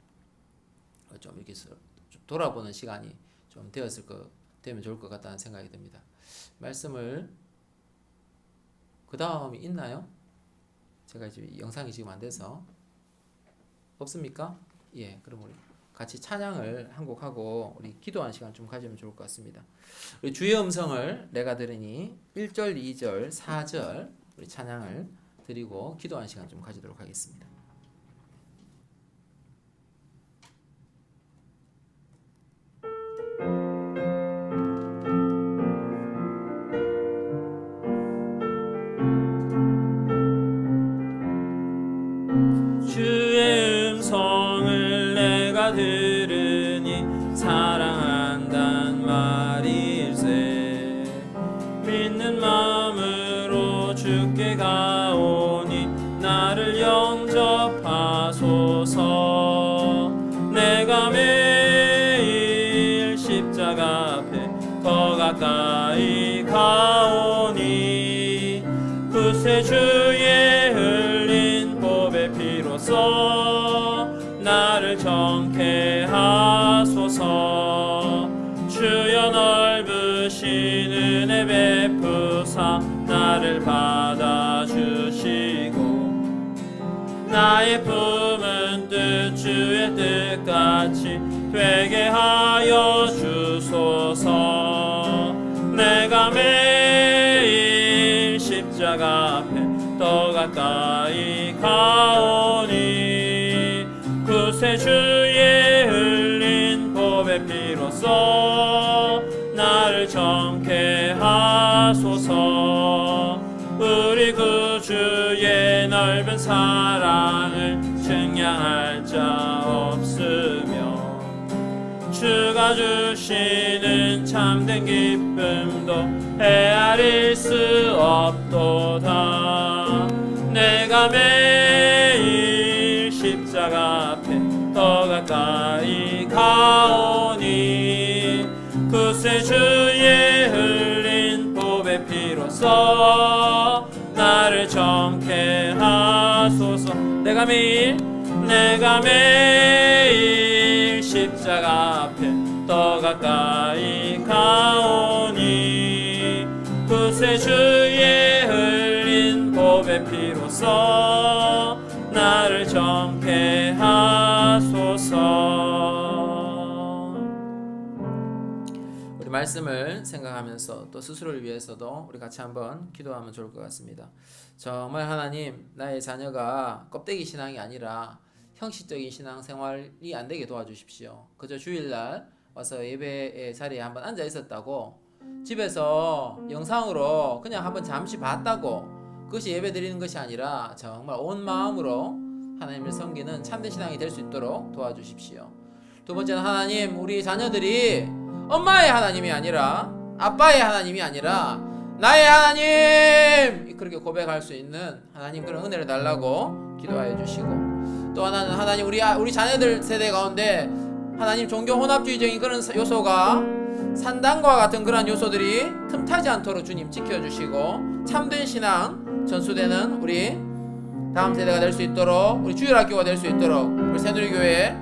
좀 이렇게 돌아보는 시간이 좀 되면 좋을 것 같다는 생각이 듭니다. 말씀을 그 다음이 있나요? 제가 영상이 지금 안 돼서 없습니까? 그럼 우리 같이 찬양을 한 곡 하고 우리 기도하는 시간 좀 가지면 좋을 것 같습니다. 우리 주의 음성을 내가 들으니 1절, 2절, 4절 우리 찬양을 드리고 기도하는 시간 좀 가지도록 하겠습니다. 주의 음성을 내가 들으니 사랑한단 말일세. 믿는 마음으로 주께 가오니 나를 영접하소서. 내가 매일 십자가 앞에 더 가까이 가오니 구세주의 흘린 보배 피로써 나를 정케 하소서. 주여 넓으신 은혜 베푸사 나를 받아주시고 나의 품은 뜻 주의 뜻같이 되게 하여 주소서. 내가 매일 십자가 앞에 더 가까이 가오니 구세주의 흘린 보배 피로써 나를 정케 하소서. 우리 구주의 넓은 사랑을 증량할 자 없으며 주가 주시는 참된 기쁨도 헤아릴 수 없도다. 내가 매일 십자가 앞에 더 가까이 가오니 구세주의 흘린 보배 피로써 나를 정케 하소서. 내가 매일 십자가 앞에 더 가까이 가오니 구세주의 흘린 보배 피로써 나를 정케 하소서. 우리 말씀을 생각하면서 또 스스로를 위해서도 우리 같이 한번 기도하면 좋을 것 같습니다. 정말 하나님, 나의 자녀가 껍데기 신앙이 아니라 형식적인 신앙생활이 안 되게 도와주십시오. 그저 주일날 와서 예배의 자리에 한번 앉아 있었다고, 집에서 영상으로 그냥 한번 잠시 봤다고 그것이 예배 드리는 것이 아니라 정말 온 마음으로 하나님을 섬기는 참된 신앙이 될 수 있도록 도와주십시오. 두 번째는 하나님, 우리 자녀들이 엄마의 하나님이 아니라 아빠의 하나님이 아니라 나의 하나님, 그렇게 고백할 수 있는 하나님 그런 은혜를 달라고 기도하여 주시고, 또 하나는 하나님, 우리 자녀들 세대 가운데 하나님 종교 혼합주의적인 그런 요소가 산당과 같은 그런 요소들이 틈타지 않도록 주님 지켜주시고, 참된 신앙 전수되는 우리 다음 세대가 될 수 있도록, 우리 주일학교가 될 수 있도록 우리 새누리교회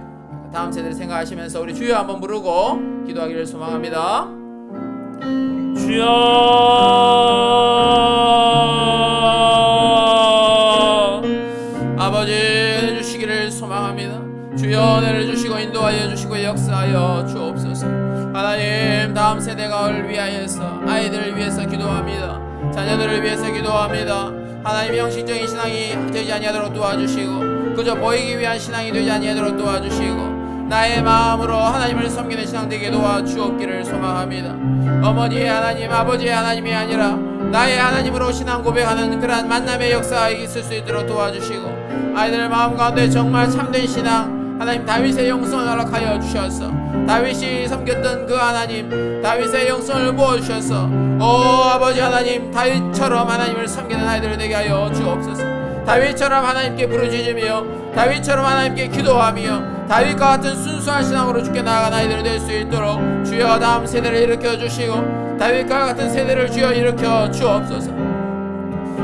다음 세대를 생각하시면서 우리 주여 한번 부르고 기도하기를 소망합니다. 주여 아버지, 은혜 주시기를 소망합니다. 주여 은혜를 주시고 인도하여 주시고 역사하여 주옵소서. 하나님, 다음 세대를 위하여서, 아이들을 위해서 기도합니다. 자녀들을 위해서 기도합니다. 하나님, 형식적인 신앙이 되지 아니하도록 도와주시고, 그저 보이기 위한 신앙이 되지 아니하도록 도와주시고, 나의 마음으로 하나님을 섬기는 신앙 되게 도와주옵기를 소망합니다. 어머니의 하나님, 아버지의 하나님이 아니라 나의 하나님으로 신앙 고백하는 그러한 만남의 역사가 있을 수 있도록 도와주시고, 아이들 마음 가운데 정말 참된 신앙, 하나님 다윗의 영성을 허락하여 주셔서 다윗이 섬겼던 그 하나님, 다윗의 영성을 부어주셔서 아버지 하나님, 다윗처럼 하나님을 섬기는 아이들 되게 하여 주옵소서. 다윗처럼 하나님께 부르짖으며 다윗처럼 하나님께 기도하며 다윗과 같은 순수한 신앙으로 주께 나아간 아이들 될 수 있도록 주여 다음 세대를 일으켜 주시고, 다윗과 같은 세대를 주여 일으켜 주옵소서.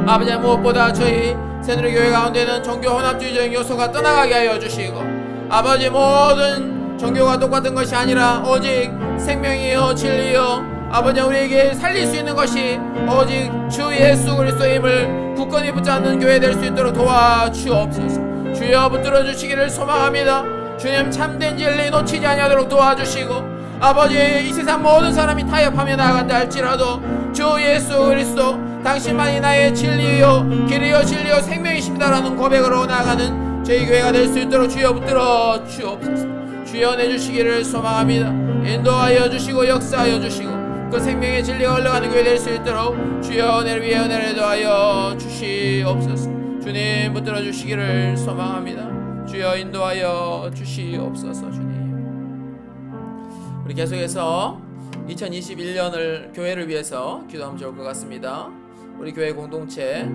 아버지, 무엇보다 저희 새누리교회 가운데는 종교 혼합주의적인 요소가 떠나가게 하여 주시고, 아버지, 모든 종교가 똑같은 것이 아니라 오직 생명이요 진리요 아버지, 우리에게 살릴 수 있는 것이 오직 주 예수 그리스도임을 굳건히 붙잡는 교회 될 수 있도록 도와주옵소서. 주여 붙들어 주시기를 소망합니다. 주님, 참된 진리 놓치지 아니하도록 도와주시고, 아버지, 이 세상 모든 사람이 타협하며 나아간다 할지라도 주 예수 그리스도 당신만이 나의 진리요 길이요 진리요 생명이십니다라는 고백으로 나아가는 저희 교회가 될 수 있도록 주여 붙들어 주옵소서. 주여 내주시기를 소망합니다. 인도하여 주시고 역사하여 주시고 그 생명의 진리가 흘러가는 교회 될 수 있도록 주여 은혜를 위해 은혜를 더하여 주시옵소서. 주님 붙들어 주시기를 소망합니다. 주여 인도하여 주시옵소서. 주님, 우리 계속해서 2021년을 교회를 위해서 기도하면 좋을 것 같습니다. 우리 교회 공동체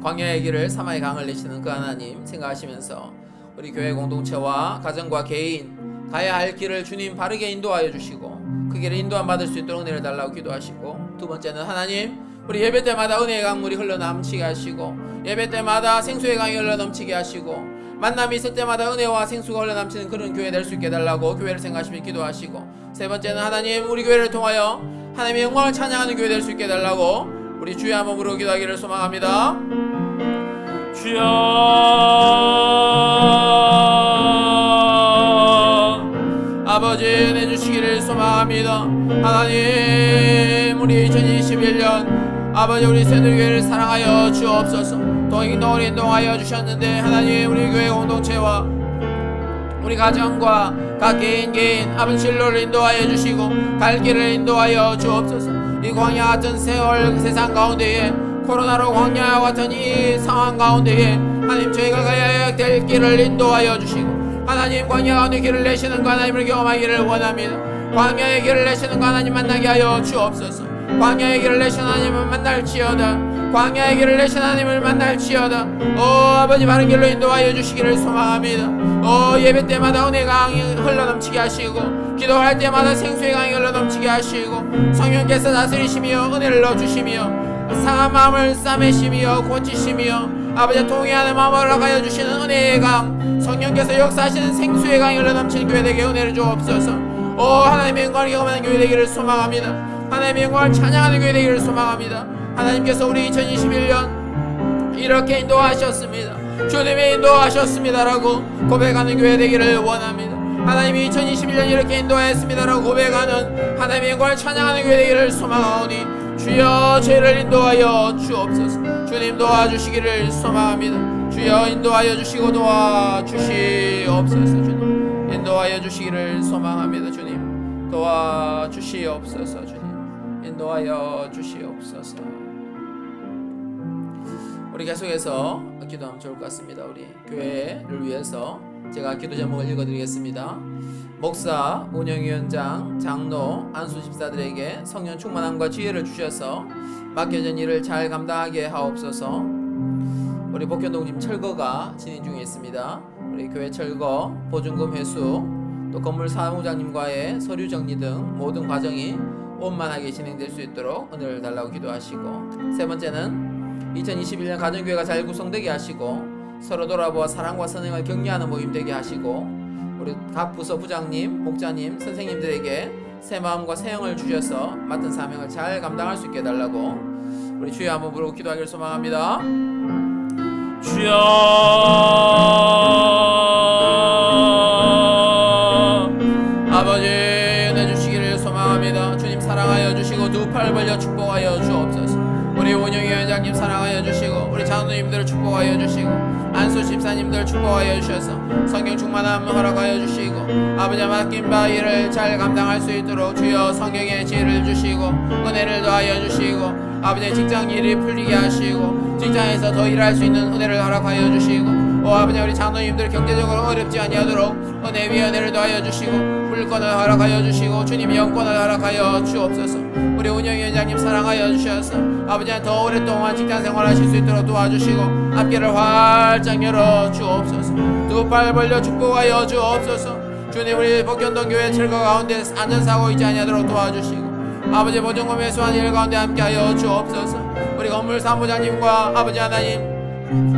광야의 길을 사마의 강을 내시는 그 하나님 생각하시면서 우리 교회 공동체와 가정과 개인 가야 할 길을 주님 바르게 인도하여 주시고 그 길을 인도함 받을 수 있도록 은혜를 달라고 기도하시고, 두 번째는 하나님, 우리 예배 때마다 은혜의 강물이 흘러넘치게 하시고 예배 때마다 생수의 강이 흘러넘치게 하시고 만남이 있을 때마다 은혜와 생수가 흘러넘치는 그런 교회 될 수 있게 해달라고 교회를 생각하시며 기도하시고, 세 번째는 하나님, 우리 교회를 통하여 하나님의 영광을 찬양하는 교회 될 수 있게 해달라고 우리 주여 한번 부르고 기도하기를 소망합니다. 주여 아버지, 은혜 주시기를 소망합니다. 하나님, 우리 2021년 아버지, 우리 새누리교회를 사랑하여 주옵소서. 동행동을 인도하여 주셨는데 하나님, 우리 교회 공동체와 우리 가정과 각 개인 아버지 진로를 인도하여 주시고 갈 길을 인도하여 주옵소서. 이 광야 같은 세월 세상 가운데에 코로나로 광야와 같은 이 상황 가운데에 하나님, 저희가 가야 될 길을 인도하여 주시고 하나님, 광야 가운데 길을 내시는 그 하나님을 경험하기를 원합니다. 광야의 길을 내시는 그 하나님 만나게 하여 주옵소서. 광야의 길을 내시는 하나님을 만날지어다. 광야의 길을 내시는 하나님을 만날지어다. 아버지, 바른 길로 인도하여 주시기를 소망합니다. 예배 때마다 은혜의 강이 흘러넘치게 하시고 기도할 때마다 생수의 강이 흘러넘치게 하시고 성령께서 다스리시며 은혜를 넣어주시며 상한 마음을 싸매시며 고치시며 아버지, 통회하는 마음을 허락하여 주시는 은혜의 강, 성령께서 역사하시는 생수의 강이 흘러넘치는 교회 되게 은혜를 주옵소서. 하나님의 영광을 경험하는 교회 되기를 소망합니다. 하나님의 영광을 찬양하는 교회 되기를 소망합니다. 하나님께서 우리 2021년 이렇게 인도하셨습니다. 주님이 인도하셨습니다라고 고백하는 교회 되기를 원합니다. 하나님이 2021년 이렇게 인도하였습니다라고 고백하는 하나님의 영광을 찬양하는 교회 되기를 소망하오니 주여 죄를 인도하여 주옵소서. 주님 도와주시기를 소망합니다. 주여 인도하여 주시고 도와주시옵소서. 주님 인도하여 주시기를 소망합니다. 주님 도와주시옵소서. 주님 인도하여 주시옵소서. 우리 계속해서 기도하면 좋을 것 같습니다. 우리 교회를 위해서 제가 기도 제목을 읽어드리겠습니다. 목사, 운영위원장, 장로, 안수집사들에게 성령 충만함과 지혜를 주셔서 맡겨진 일을 잘 감당하게 하옵소서. 우리 복현동 지금 철거가 진행 중에 있습니다. 우리 교회 철거, 보증금 회수, 또 건물 사무장님과의 서류 정리 등 모든 과정이 원만하게 진행될 수 있도록 은혜를 달라고 기도하시고, 세 번째는 2021년 가정교회가 잘 구성되게 하시고 서로 돌아보아 사랑과 선행을 격려하는 모임 되게 하시고, 우리 각 부서 부장님, 목자님, 선생님들에게 새 마음과 새 영을 주셔서 맡은 사명을 잘 감당할 수 있게 해달라고 우리 주여 한번 부르고 기도하기를 소망합니다. 주여 아버지 은혜 주시기를 소망합니다. 주님 사랑하여 주시고 두 팔 벌려 축복하여 주옵소서. 우리 운영위원장님 사랑하여 주시고 우리 장로님들을 축복하여 주시고 안수 집사님들 축복하여 주셔서 성령 충만함 허락하여 주시고 아버지 맡긴 바 일을 잘 감당할 수 있도록 주여 성령의 지혜를 주시고 은혜를 더하여 주시고 아버지 직장 일이 풀리게 하시고 직장에서 더 일할 수 있는 은혜를 허락하여 주시고 아버지 우리 장로님들 경제적으로 어렵지 아니하도록 은혜 위에 은혜를 더하여 주시고 물권을 허락하여 주시고 주님이 영권을 허락하여 주옵소서. 우리 운영위원장님 사랑하여 주셔서 아버지 더 오랫동안 직장 생활하실 수 있도록 도와주시고 앞길을 활짝 열어 주옵소서. 두 팔 벌려 축복하여 주옵소서. 주님 우리 복현동 교회 철거 가운데 안전사고 있지 아니하도록 도와주시고 아버지 보증금 회수한 일 가운데 함께하여 주옵소서. 우리 건물 사무장님과 아버지 하나님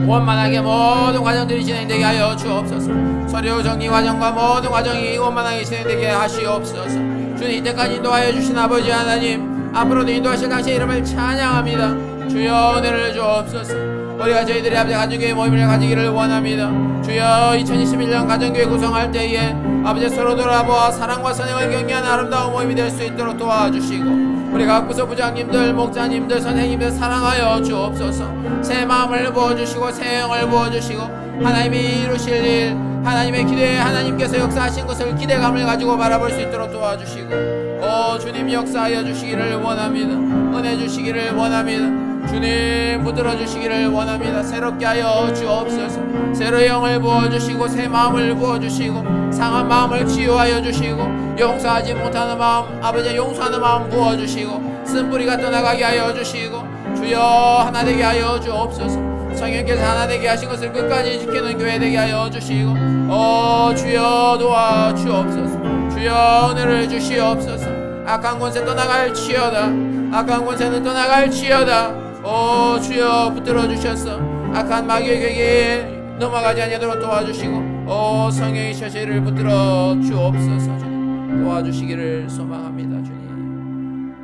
원만하게 모든 과정들이 진행되게 하여 주옵소서. 서류 정리 과정과 모든 과정이 원만하게 진행되게 하시옵소서. 주님 이때까지 인도하여 주신 아버지 하나님 앞으로도 인도하실 당신의 이름을 찬양합니다. 주여 은혜를 주옵소서. 우리가 저희들의 아버지 가정교회 모임을 가지기를 원합니다. 주여 2021년 가정교회 구성할 때에 아버지 서로 돌아보아 사랑과 선행을 격려하는 아름다운 모임이 될 수 있도록 도와주시고 우리 각 부서 부장님들, 목자님들, 선생님들 사랑하여 주옵소서. 새 마음을 부어주시고 새 영을 부어주시고 하나님이 이루실 일, 하나님의 기대에 하나님께서 역사하신 것을 기대감을 가지고 바라볼 수 있도록 도와주시고 주님 역사하여 주시기를 원합니다. 은혜 주시기를 원합니다. 주님 붙들어 주시기를 원합니다. 새롭게 하여 주옵소서. 새로의 영을 부어주시고 새 마음을 부어주시고 상한 마음을 치유하여 주시고 용서하지 못하는 마음 아버지 용서하는 마음 부어주시고 쓴뿌리가 떠나가게 하여 주시고 주여 하나 되게 하여 주옵소서. 성령께서 하나 되게 하신 것을 끝까지 지키는 교회 되게 하여 주시고 주여 도와주옵소서. 주여 은혜를 주시옵소서. 악한 권세 떠나갈지어다. 악한 권세는 떠나갈지어다. 주여 붙들어 주셔서 악한 마귀의 궤계에 넘어가지 아니하도록 도와주시고 성령의 셔시를 붙들어 주옵소서. 주님 도와주시기를 소망합니다. 주님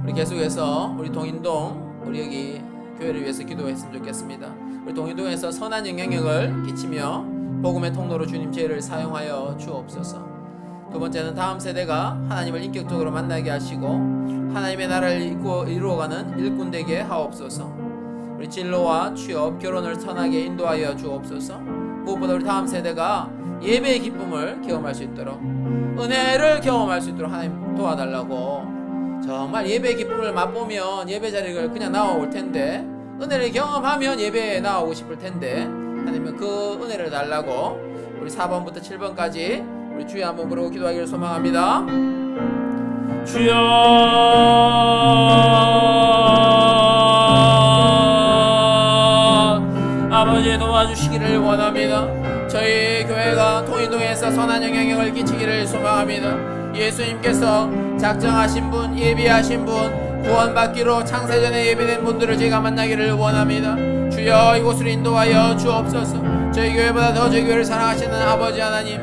우리 계속해서 우리 동인동 우리 여기 교회를 위해서 기도했으면 좋겠습니다. 우리 동인동에서 선한 영향력을 끼치며 복음의 통로로 주님 죄를 사용하여 주옵소서. 두 번째는 다음 세대가 하나님을 인격적으로 만나게 하시고 하나님의 나라를 이루어가는 일꾼 되게 하옵소서. 우리 진로와 취업, 결혼을 선하게 인도하여 주옵소서. 무엇보다 우리 다음 세대가 예배의 기쁨을 경험할 수 있도록 은혜를 경험할 수 있도록 하나님 도와달라고. 정말 예배의 기쁨을 맛보면 예배 자리를 그냥 나와올 텐데 은혜를 경험하면 예배에 나오고 싶을 텐데 하나님은 그 은혜를 달라고 우리 4번부터 7번까지 우리 주여 한번 부르고 기도하기를 소망합니다. 주여 아버지 도와주시기를 원합니다. 저희 교회가 통인동에서 선한 영향력을 끼치기를 소망합니다. 예수님께서 작정하신 분, 예비하신 분, 구원받기로 창세전에 예비된 분들을 제가 만나기를 원합니다. 주여 이곳을 인도하여 주옵소서. 저희 교회보다 더 저희 교회를 사랑하시는 아버지 하나님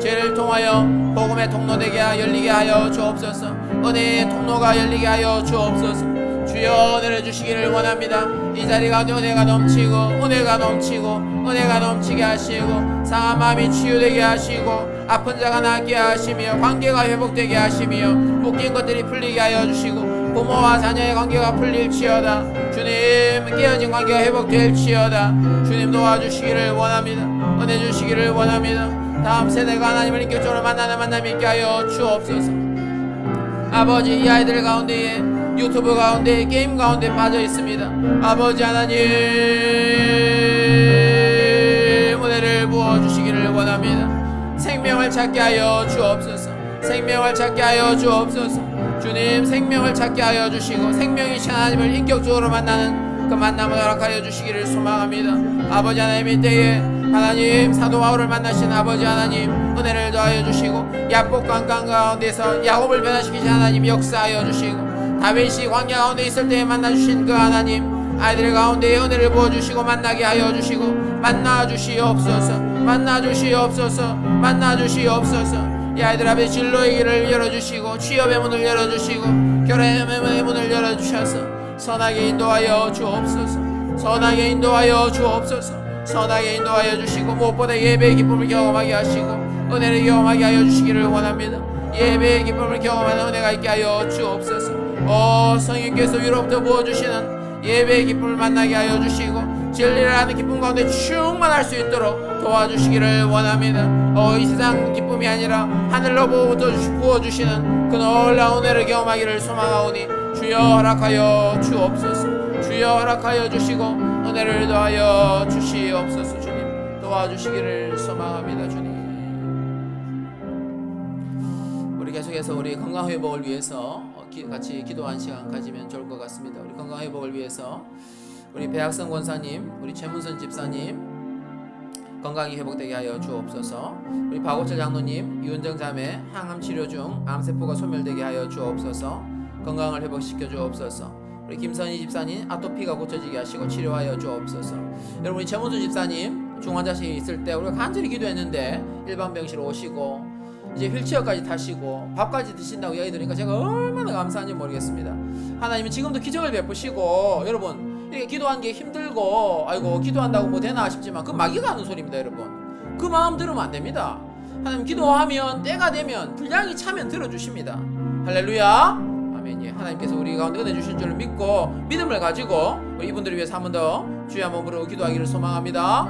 죄를 통하여 복음의 통로 되게 열리게 하여 주옵소서. 은혜의 통로가 열리게 하여 주옵소서. 주여 은혜를 주시기를 원합니다. 이 자리 가운데 은혜가 넘치고 은혜가 넘치고 은혜가 넘치게 하시고 상한 마음이 치유되게 하시고 아픈 자가 낫게 하시며 관계가 회복되게 하시며 묶인 것들이 풀리게 하여 주시고 부모와 자녀의 관계가 풀릴지어다. 주님 깨어진 관계가 회복될지어다. 주님 도와주시기를 원합니다. 은혜 주시기를 원합니다. 다음 세대가 하나님을 인격적으로 만나는 만남이 있게 하여 주옵소서. 아버지, 이 아이들 가운데에 유튜브 가운데 게임 가운데 빠져 있습니다. 아버지 하나님 은혜를 부어주시기를 원합니다. 생명을 찾게 하여 주옵소서. 생명을 찾게 하여 주옵소서. 주님 생명을 찾게 하여 주시고 생명이신 하나님을 인격적으로 만나는 그 만남을 허락하여 주시기를 소망합니다. 아버지 하나님, 이때에 하나님 사도 바울을 만나신 아버지 하나님 은혜를 더하여 주시고 야복 강강 가운데서 야곱을 변화시키신 하나님 역사하여 주시고 다윗이 광야 가운데 있을 때에 만나주신 그 하나님 아이들 가운데 은혜를 부어주시고 만나게 하여 주시고 만나주시옵소서. 만나주시옵소서. 만나주시옵소서. 이 아이들 앞에 진로의 길을 열어주시고 취업의 문을 열어주시고 결혼의 문을 열어주셔서 선하게 인도하여 주옵소서. 선하게 인도하여 주옵소서. 선하게 인도하여 주시고 무엇보다 예배의 기쁨을 경험하게 하시고 은혜를 경험하게 하여 주시기를 원합니다. 예배의 기쁨을 경험하는 은혜가 있게 하여 주옵소서. 성령께서 위로부터 부어주시는 예배의 기쁨을 만나게 하여 주시고 진리를 하는 기쁨 가운데 충만할 수 있도록 도와주시기를 원합니다. 이 세상 기쁨이 아니라 하늘로부터 부어주시는 그 놀라운 은혜를 경험하기를 소망하오니 주여 허락하여 주옵소서. 주여 허락하여 주시고 은혜를 더하여 주시옵소서. 주님 도와주시기를 소망합니다. 주님, 우리 계속해서 우리 건강회복을 위해서 같이 기도한 시간 가지면 좋을 것 같습니다. 우리 건강회복을 위해서 우리 배학성 권사님, 우리 최문선 집사님 건강이 회복되게 하여 주옵소서. 우리 박오철 장로님, 유은정 자매 항암 치료 중 암세포가 소멸되게 하여 주옵소서. 건강을 회복시켜 주옵소서. 우리 김선희 집사님 아토피가 고쳐지게 하시고 치료하여 주옵소서. 여러분, 우리 최문선 집사님 중환자실에 있을 때 우리가 간절히 기도했는데 일반 병실로 오시고 이제 휠체어까지 타시고 밥까지 드신다고 이야기 들으니까 제가 얼마나 감사한지 모르겠습니다. 하나님은 지금도 기적을 베푸시고, 여러분 이렇게 기도하는 게 힘들고 아이고 기도한다고 뭐 되나 싶지만 그 마귀가 하는 소리입니다. 여러분 그 마음 들으면 안 됩니다. 하나님 기도하면 때가 되면 분량이 차면 들어주십니다. 할렐루야 아멘. 예, 하나님께서 우리 가운데 은혜 주실 줄 믿고 믿음을 가지고 우리 이분들을 위해서 한 번 더 주여 한번 부르고 기도하기를 소망합니다.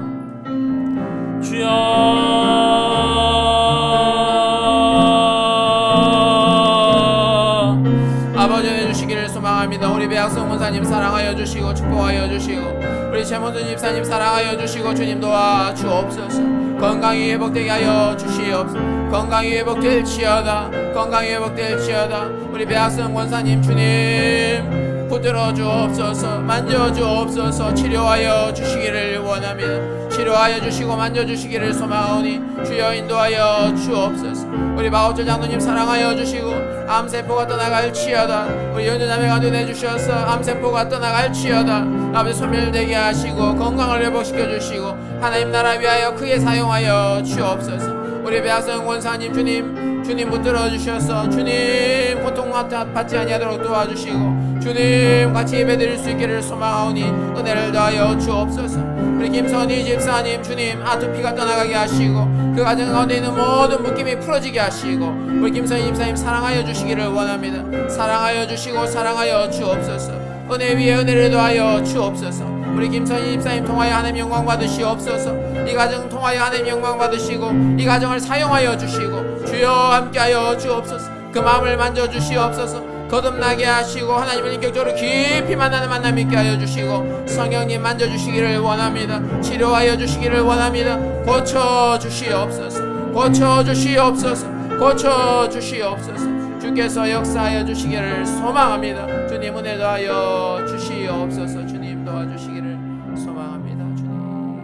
아버지 은혜 주시기를 소망합니다. 우리 배학성 권사님 사랑하여 주시고 축복하여 주시고 우리 최문준 집사님 사랑하여 주시고 주님 도와 주옵소서. 건강이 회복되게 하여 주시옵소서. 건강이 회복될지어다. 건강이 회복될지어다. 우리 배학성 권사님 주님 붙들어 주옵소서. 만져 주옵소서. 치료하여 주시기를 원합니다. 치료하여 주시고 만져 주시기를 소망하오니 주여 인도하여 주옵소서. 우리 마오철 장로님 사랑하여 주시고 암세포가 떠나갈지어다. 우리 연주자매가 눈에 주셔서 암세포가 떠나갈지어다. 아버지 소멸되게 하시고 건강을 회복시켜 주시고 하나님 나라 위하여 크게 사용하여 주옵소서. 우리 배학성 권사님 주님 붙들어 주셔서 주님 고통 받지 아니하도록 도와주시고 주님 같이 예배드릴 수 있기를 소망하오니 은혜를 더하여 주옵소서. 우리 김선희 집사님 주님 아토피가 떠나가게 하시고 그 가정 가운데 있는 모든 묶임이 풀어지게 하시고 우리 김선희 집사님 사랑하여 주시기를 원합니다. 사랑하여 주시고 사랑하여 주옵소서. 은혜 위에 은혜를 더하여 주옵소서. 우리 김선희 집사님 통하여 하나님 영광 받으시옵소서. 이 가정 통하여 하나님 영광 받으시고 이 가정을 사용하여 주시고 주여 함께하여 주옵소서. 그 마음을 만져주시옵소서. 거듭나게 하시고 하나님을 인격적으로 깊이 만나는 만남 있게 하여 주시고 성령님 만져주시기를 원합니다. 치료하여 주시기를 원합니다. 고쳐주시옵소서. 고쳐주시옵소서. 고쳐주시옵소서. 주께서 역사하여 주시기를 소망합니다. 주님 은혜 더하여 주시옵소서. 주님 도와주시기를 소망합니다. 주님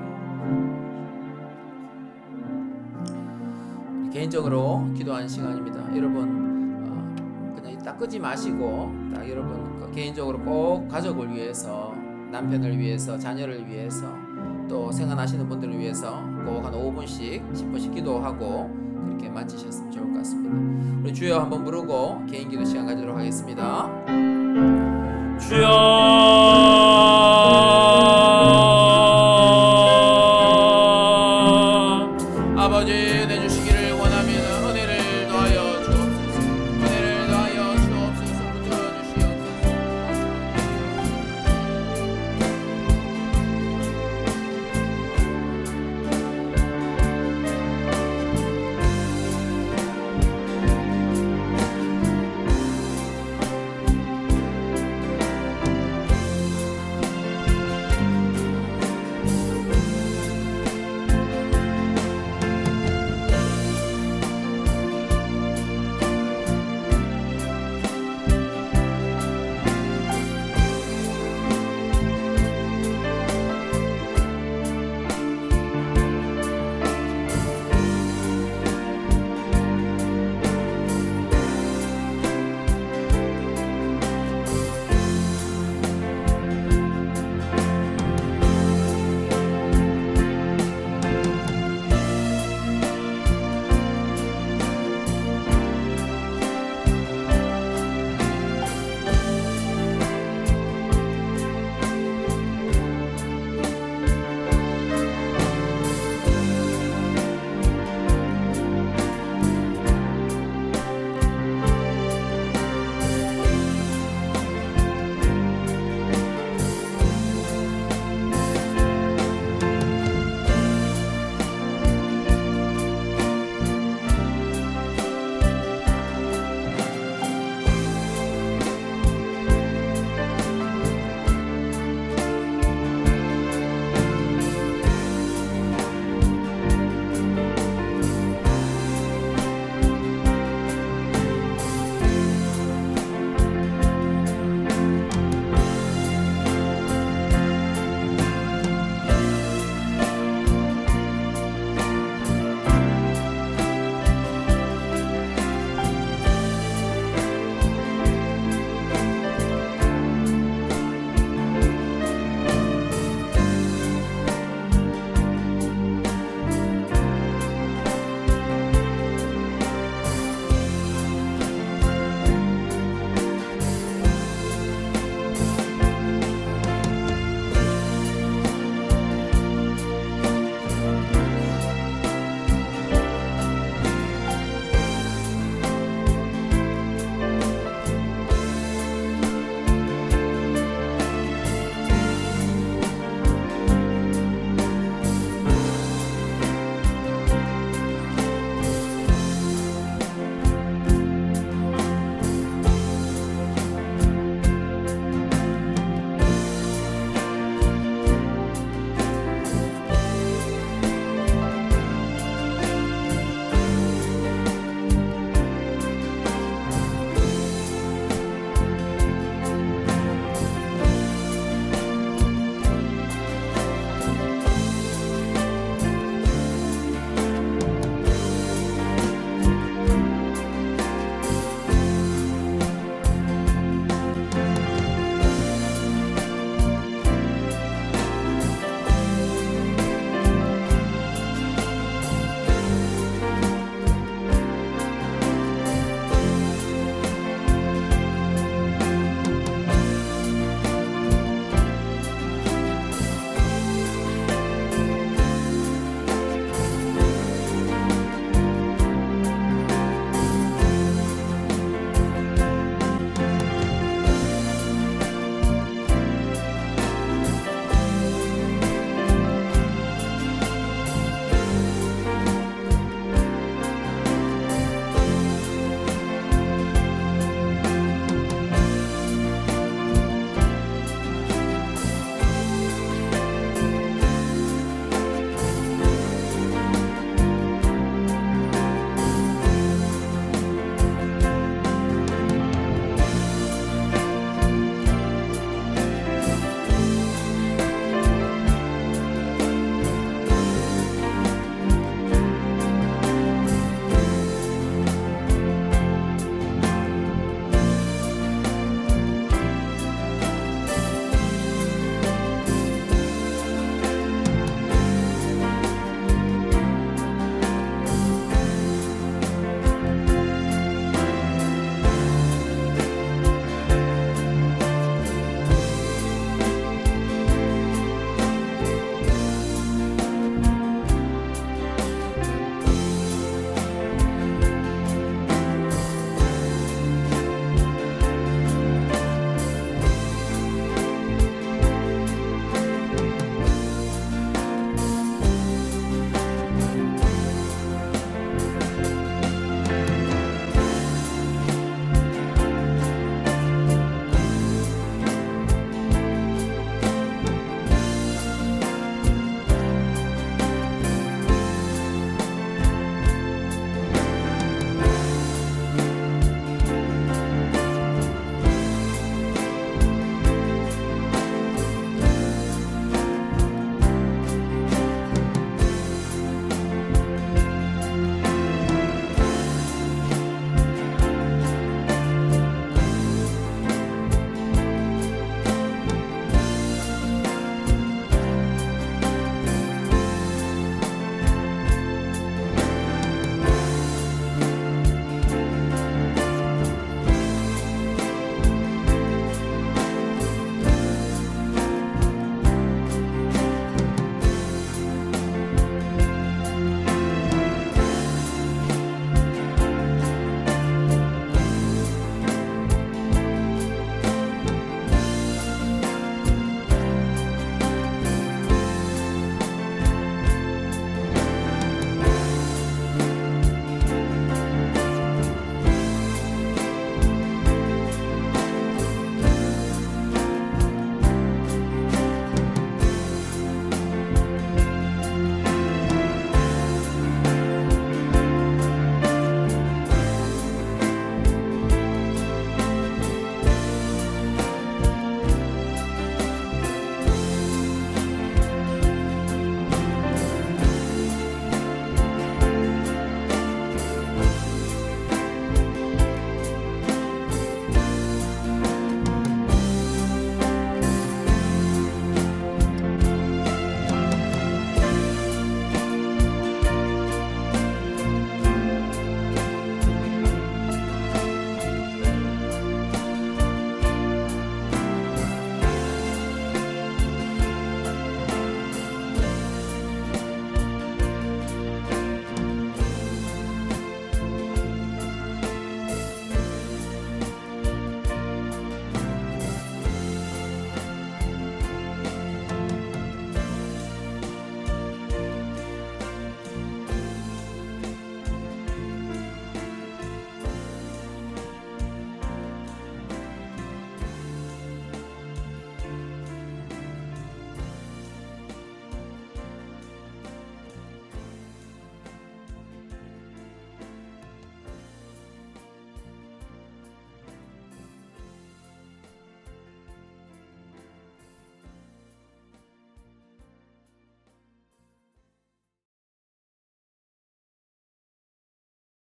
개인적으로 기도하는 시간입니다. 여러분 그냥 딱 끄지 마시고 딱 여러분 개인적으로 꼭 가족을 위해서 남편을 위해서 자녀를 위해서 또 생각나시는 분들을 위해서 꼭 한 5분씩 10분씩 기도하고 그렇게 마치셨으면 좋을 것 같습니다. 우리 주여 한번 부르고 개인 기도 시간 가지도록 하겠습니다. 주여